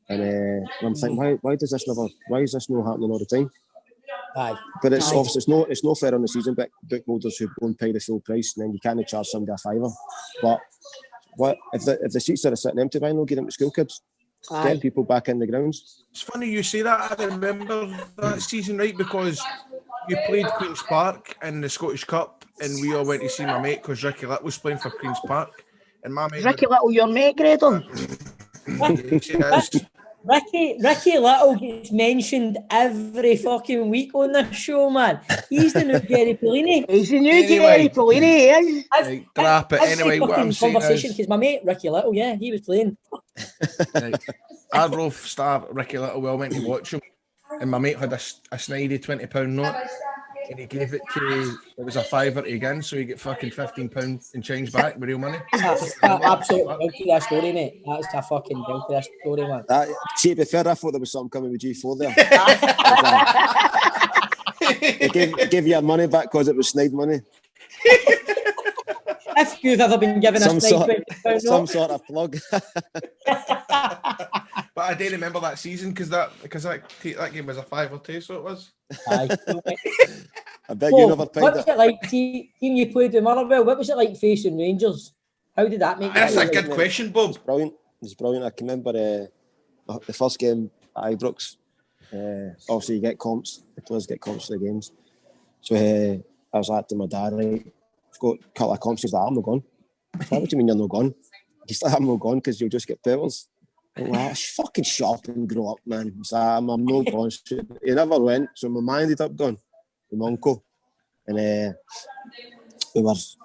And I'm thinking, why is this not happening all the time? Aye. But it's obviously it's no fair on the season bookholders who go and pay the full price, and then you can't charge somebody a £5. But what if the seats are sitting empty? Why not get them to school kids? Get people back in the grounds. It's funny you say that. I remember that season, right? Because you played Queen's Park in the Scottish Cup, and we all went to see my mate because Ricky Litt was playing for Queen's Park, and my mate. Ricky Little, your mate, Grado. Ricky Little gets mentioned every fucking week on this show, man. He's the new Jerry Pellini. He's the new Jerry Pellini, he is. Right, drop it. Anyway, what I'm saying conversation, is... because my mate, Ricky Little, yeah, he was playing. Right. Arbroath star Ricky Little, we all went to watch him, and my mate had a snidey £20 note, and he gave it to, it was a £5 again, so he get fucking £15 in change back with real money. That's absolutely built to that story, mate. That's a fucking built to that story, man. See, to be fair, I thought there was something coming with G4 there. They gave you your money back because it was snide money. If you've ever been given some sort of plug. But I do remember that season because that game was a 5 or 2, so it was. I bet you never paid what was it like, team you played with Motherwell? What was it like facing Rangers? How did that make? That's a good question, Bob. It's brilliant. I can remember the first game at Ibrox. Obviously, you get comps. The players get comps for the games. So I was like to my dad, right, I've got a couple of comps. He's like, I'm not gone. What do you mean you're not gone? He's like, I'm not gone because you'll just get pebbles. I'm like, fucking shut up and grow up, man. He's like, I'm not gone. He never went, so my mind ended up gone with my uncle. And it was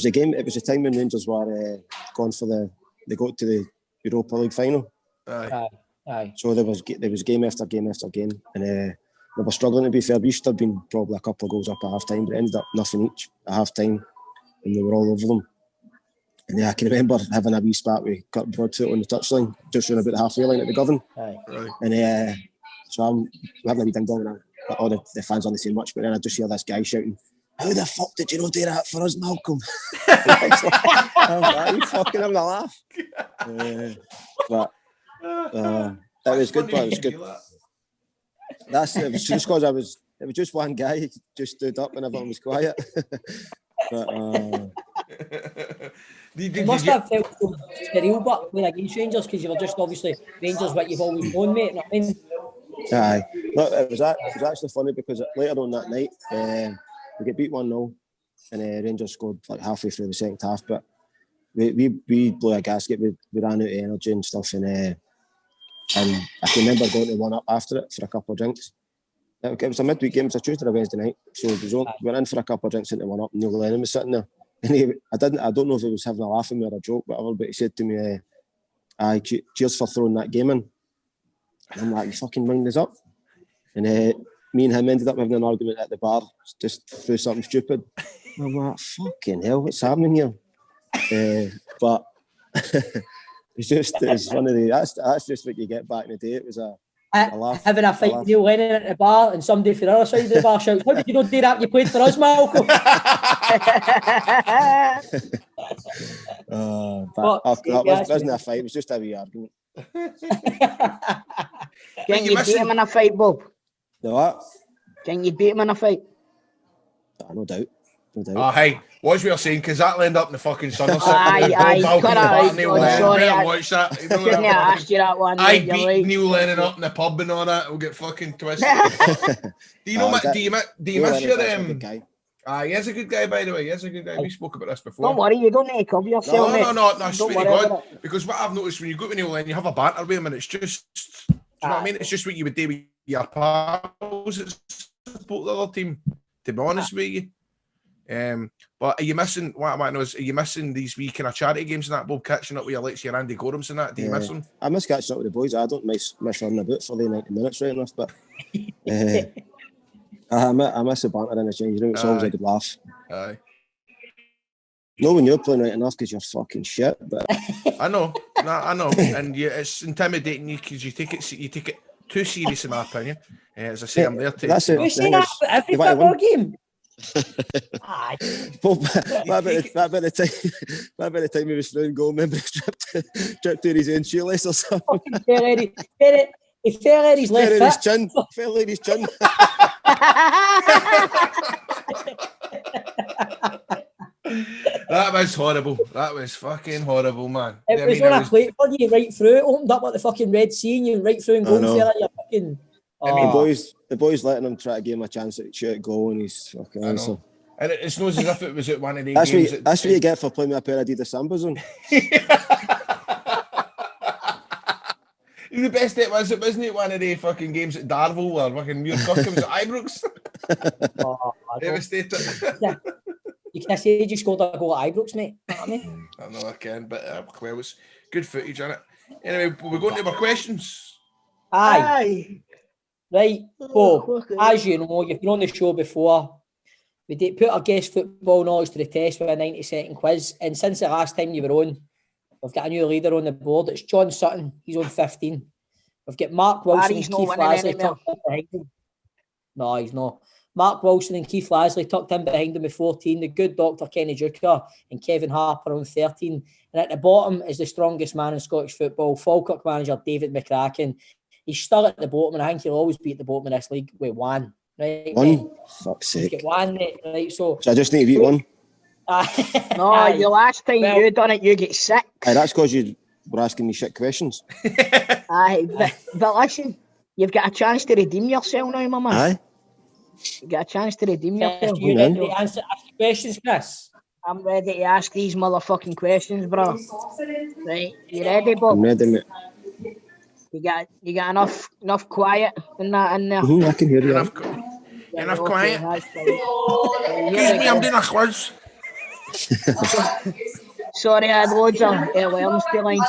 a game. It was a time when Rangers were gone for they got to the Europa League final. Aye. So there was game after game after game, and they were struggling, to be fair. We should have been probably a couple of goals up at half time, but it ended up nothing each at half time, and we were all over them. And I can remember having a wee spat with Kurt Broadfoot on the touchline, just around about the halfway line at the Govan. Right. And so I'm having a wee ding dong, and all the fans aren't saying much, but then I just hear this guy shouting, "How the fuck did you not do that for us, Malcolm?" I was like, "Are you fucking having a laugh?" But it was good, but it was good. It was just because it was just one guy who just stood up and everyone was quiet. But You must have felt surreal, but playing against Rangers, because you were just obviously Rangers what you've always known, mate. You know what I mean? Aye. No, it was actually funny because later on that night, we get beat 1-0 and Rangers scored like halfway through the second half, but we blew a gasket. We ran out of energy and stuff, and I can remember going to one up after it for a couple of drinks, It was a midweek game. It was a Tuesday or Wednesday night. So we went in for a couple of drinks into one up. Neil Lennon was sitting there, and I don't know if he was having a laugh at me or a joke, whatever. But he said to me, "Aye, cheers for throwing that game in." And I'm like, "You fucking wind us up." And me and him ended up having an argument at the bar, just through something stupid. And I'm like, "Fucking hell, what's happening here?" But it's one of the that's just what you get back in the day. It was a laugh. Having a fight with Neil Lennon at the bar, and somebody from the other side of the bar shouts, "How did you not do that? You played for us, Malcolm." That wasn't a fight. It was just a wee argument. Can you beat him in a fight, Bob? The what? Can you beat him in a fight? No doubt. Oh, hey, what's we are saying? Because that'll end up in the fucking sun or something. Aye, sorry, watch that. Shouldn't have asked you that one. I beat Neil Lennon up in the pub and all that. We'll get fucking twisted. Do you miss your he is a good guy, by the way. He is a good guy. We spoke about this before. Don't worry, you don't need to cover yourself. No, I swear to God. Because what I've noticed when you go to Neil Lennon, you have a banter with him, and it's just, do you know what I mean? It's just what you would do with your pals that support the other team, to be honest with you. But are you missing, what I want to know is, are you missing these wee kind of charity games and that, Bob, catching up with your Alexia and Andy Gorhams and that? Do you miss them? I miss catching up with the boys. I don't miss running about for the 90 minutes right enough, but I miss the banter in the change room. It's always a good laugh. Aye. No, when you're playing right enough because you're fucking shit, but I know, and it's intimidating you because you take it too serious in my opinion. As I say, I'm there to. That's it. You say that for every football game. What about the time he was throwing goal, remember he stripped to his own shoelace or something? He fell in his left foot. Fell in his chin. That was horrible. That was fucking horrible, man. It was on a plate for you right through. It opened up like the fucking Red Sea and you went right through and goal fell at your fucking... The boys letting him try to give him a chance at shoot goal and he's fucking awesome. And it's not as if it was at one of the games. That's what you get for playing with a pair of Adidas Sambas on. The best it wasn't it one of the fucking games at Darvel or fucking Muir Kirkhams at Ibrox? Devastated. You can say you scored a goal at Ibrox, mate. You know what I mean? I know I can, but well, it's good footage on it. Anyway, we're going to our questions. Aye. Right, Bob, as you know, you've been on the show before. We did put our guest football knowledge to the test with a 90-second quiz, and since the last time you were on, we've got a new leader on the board. It's John Sutton. He's on 15. We've got Mark Wilson and Keith Lasley tucked in behind him. No, he's not. Mark Wilson and Keith Lasley tucked in behind him with 14. The good Dr. Kenny Duker and Kevin Harper on 13. And at the bottom is the strongest man in Scottish football, Falkirk manager David McCracken. He's still at the bottom, and I think he'll always be at the bottom of this league with one. Right? One? Fuck's sake. Get one, right? So I just need to beat one. No, the last time you done it, you get 6. Aye, that's because you were asking me shit questions. Aye, but listen, you've got a chance to redeem yourself now, my man. Aye. You've got a chance to redeem yourself. You ready to ask questions, Chris? I'm ready to ask these motherfucking questions, bro. Right, you ready, Bob? I'm ready, mate. You got enough quiet in there? I can hear you. Enough quiet. Excuse me, I'm doing a quiz. Sorry, I had loads of Learns to line.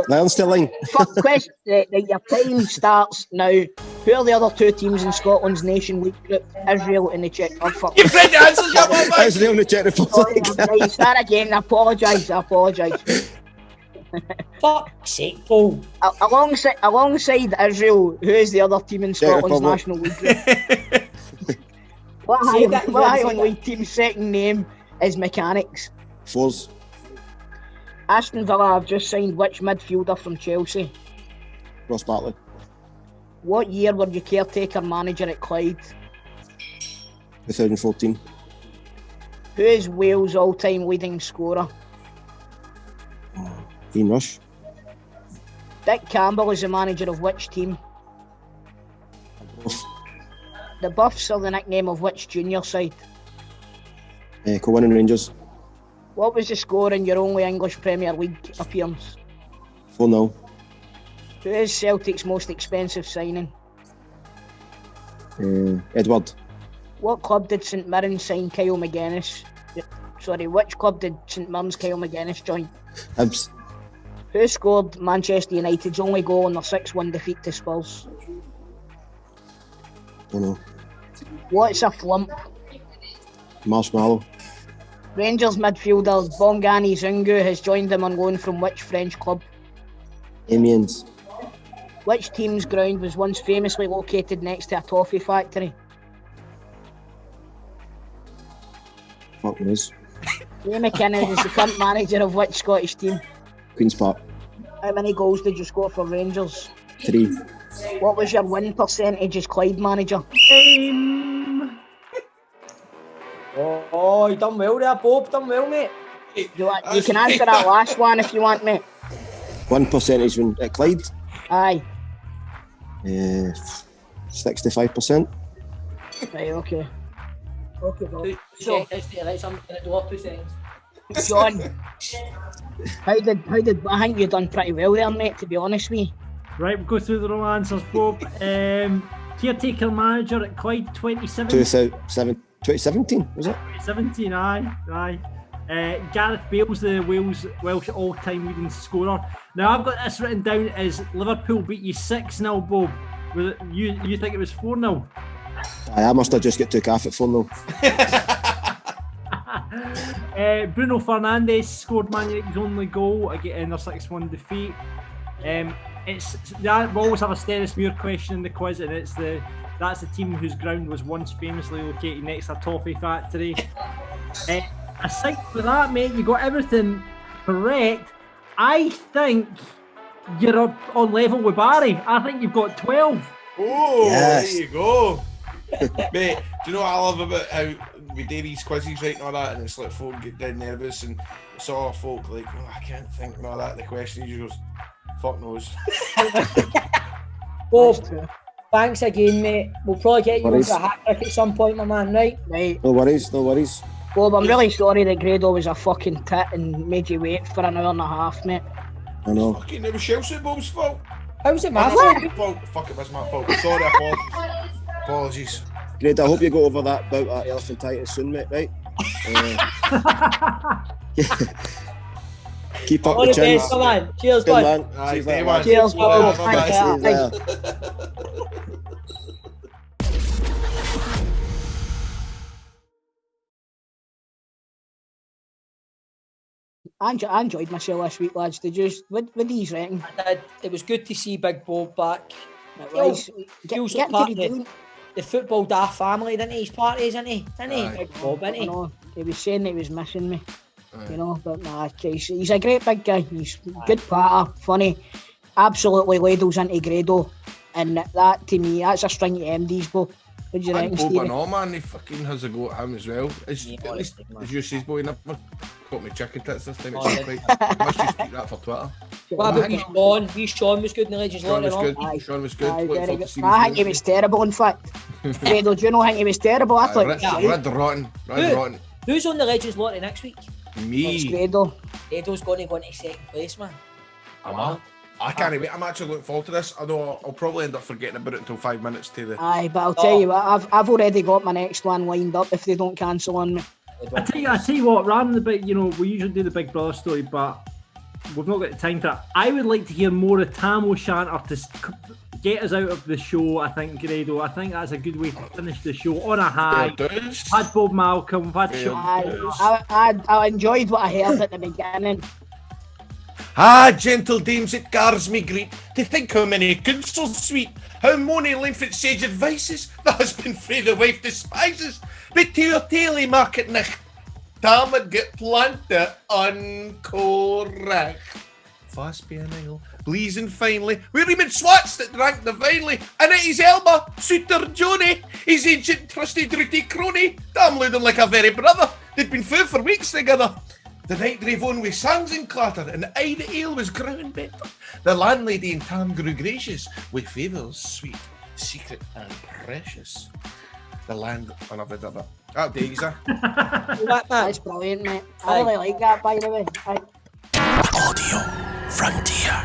Learns to line. First question, your time starts now. Who are the other 2 teams in Scotland's Nation League group? Israel and the Czech Republic. You said the answers, you motherfucker! Israel and the Czech Republic. Right, start again. I apologise. Fuck's sake, Paul. Alongside Israel, who is the other team in Scotland's National League group? What Highland League team's second name is Mechanics? Fours. Aston Villa have just signed which midfielder from Chelsea? Ross Bartley. What year were you caretaker manager at Clyde? 2014. Who is Wales' all-time leading scorer? Ian Rush. Dick Campbell is the manager of which team? The Buffs are the nickname of which junior side? Co-winning Rangers. What was the score in your only English Premier League appearance? 4-0. Who is Celtic's most expensive signing? Edward. What club did St Mirren sign Kyle McGuinness? Sorry, which club did St Mirren's Kyle McGuinness join? Hibs. Who scored Manchester United's only goal in their 6-1 defeat to Spurs? Don't know. What's a flump? Marshmallow. Rangers midfielder Bongani Zungu has joined them on loan from which French club? Amiens. Which team's ground was once famously located next to a toffee factory? Fuck knows. Ray McKinnon is the current manager of which Scottish team? Queen's Park. How many goals did you score for Rangers? 3. What was your win percentage as Clyde manager? Oh, you done well there, Bob. Done well, mate. You can answer that last one if you want, mate. 1% when at Clyde. Aye. 65%. Right, okay. Okay, Bob. 2 seconds to let something in the door, 2 seconds. John, how did I think you've done pretty well there, mate, to be honest with you. Right, we'll go through the wrong answers, Bob. Caretaker manager at Clyde 2017, was it? 2017, aye. Gareth Bale's the Welsh all-time leading scorer. Now, I've got this written down as Liverpool beat you 6-0, Bob. Was it, you think it was 4-0? I must have just got took off at 4-0. Bruno Fernandes scored Man United's only goal in their 6-1 defeat. We always have a Stennis Muir question in the quiz, and that's the team whose ground was once famously located next to a toffee factory. Aside from that, mate, you got everything correct. I think you're on level with Barry. I think you've got 12. Oh, yes. There you go. Mate, do you know what I love about how we do these quizzes, right, and all that, and it's like folk get dead nervous, and it's all folk like, oh, I can't think and all that. The question he just goes, fuck knows. Bob, thanks again, mate. We'll probably get you over a hat trick at some point, my man, right? Right. No worries. Bob, I'm really sorry that Grado was a fucking tit and made you wait for an hour and a half, mate. I know. Fucking, it was Chelsea Bob's fault. How was it my fault? fault? Fuck, it was my fault. Sorry, apologies. Great, I hope you go over that bout that elephantitis soon, mate, right? Keep up All the the chins. best, man. Cheers, Good man. man. Aye, See you later, day man. one. Cheers, Bob. Bye-bye. Thank you. I enjoyed myself this week, lads. Did you? What do you reckon? I did. It was good to see Big Bob back. It was. Feels Get like to part of the Football Daft family, didn't he? He's part of it, isn't he? Big Bob, isn't I he? know. He was saying he was missing me. You know, but nah, he's a great big guy. He's good patter, funny, absolutely ladles into Grado, and that to me, that's a string of MDs, Bob. What do you reckon, Bob Stephen? and all, man, he fucking has a go at him as well. At least, as you say, boy, never got me chicken tits this time. It's right. I must just keep that for Twitter. What about Sean? Sean was good in the Legends Sean was Lottery. good. Sean was good. Aye, Looking very forward good. to seeing I think he was terrible, in fact. Grado, do you know, I think he was terrible. I thought Red rotten. Who's on the Legends Lottery next week? it's Me. Grado. Grado's going to go into second place, man. I can't wait. I'm actually looking forward to this. I know I'll probably end up forgetting about it until 5 minutes to the. Aye, but I'll tell you what, I've already got my next one lined up if they don't cancel on me. I tell you what, rather than the big, we usually do the Big Brother story, but we've not got the time for it. I would like to hear more of Tam O'Shanter to get us out of the show, I think, Grado. I think that's a good way to finish the show on a high. We've had Bob Malcolm, we've had Sean. I enjoyed what I heard at the beginning. Gentle dames, it gars me greet to think how many counsels sweet, how mony limpet sage advices the husband frae the wife despises, but to your taily market nicht, Tam would get planted uncorrect. Fast being ale, blazing finely, where him and swats that drank divinely, and at his elbow, Suitor Johnny, his ancient trusty drooty crony, Tam louding like a very brother, they'd been food for weeks together. The night drave on with songs and clatter, and aye the ale was growing better. The landlady in Tam grew gracious, with favours sweet, secret and precious. The land on a vidder. That days, That's brilliant, mate. I really like that, by the way. Audio Frontier.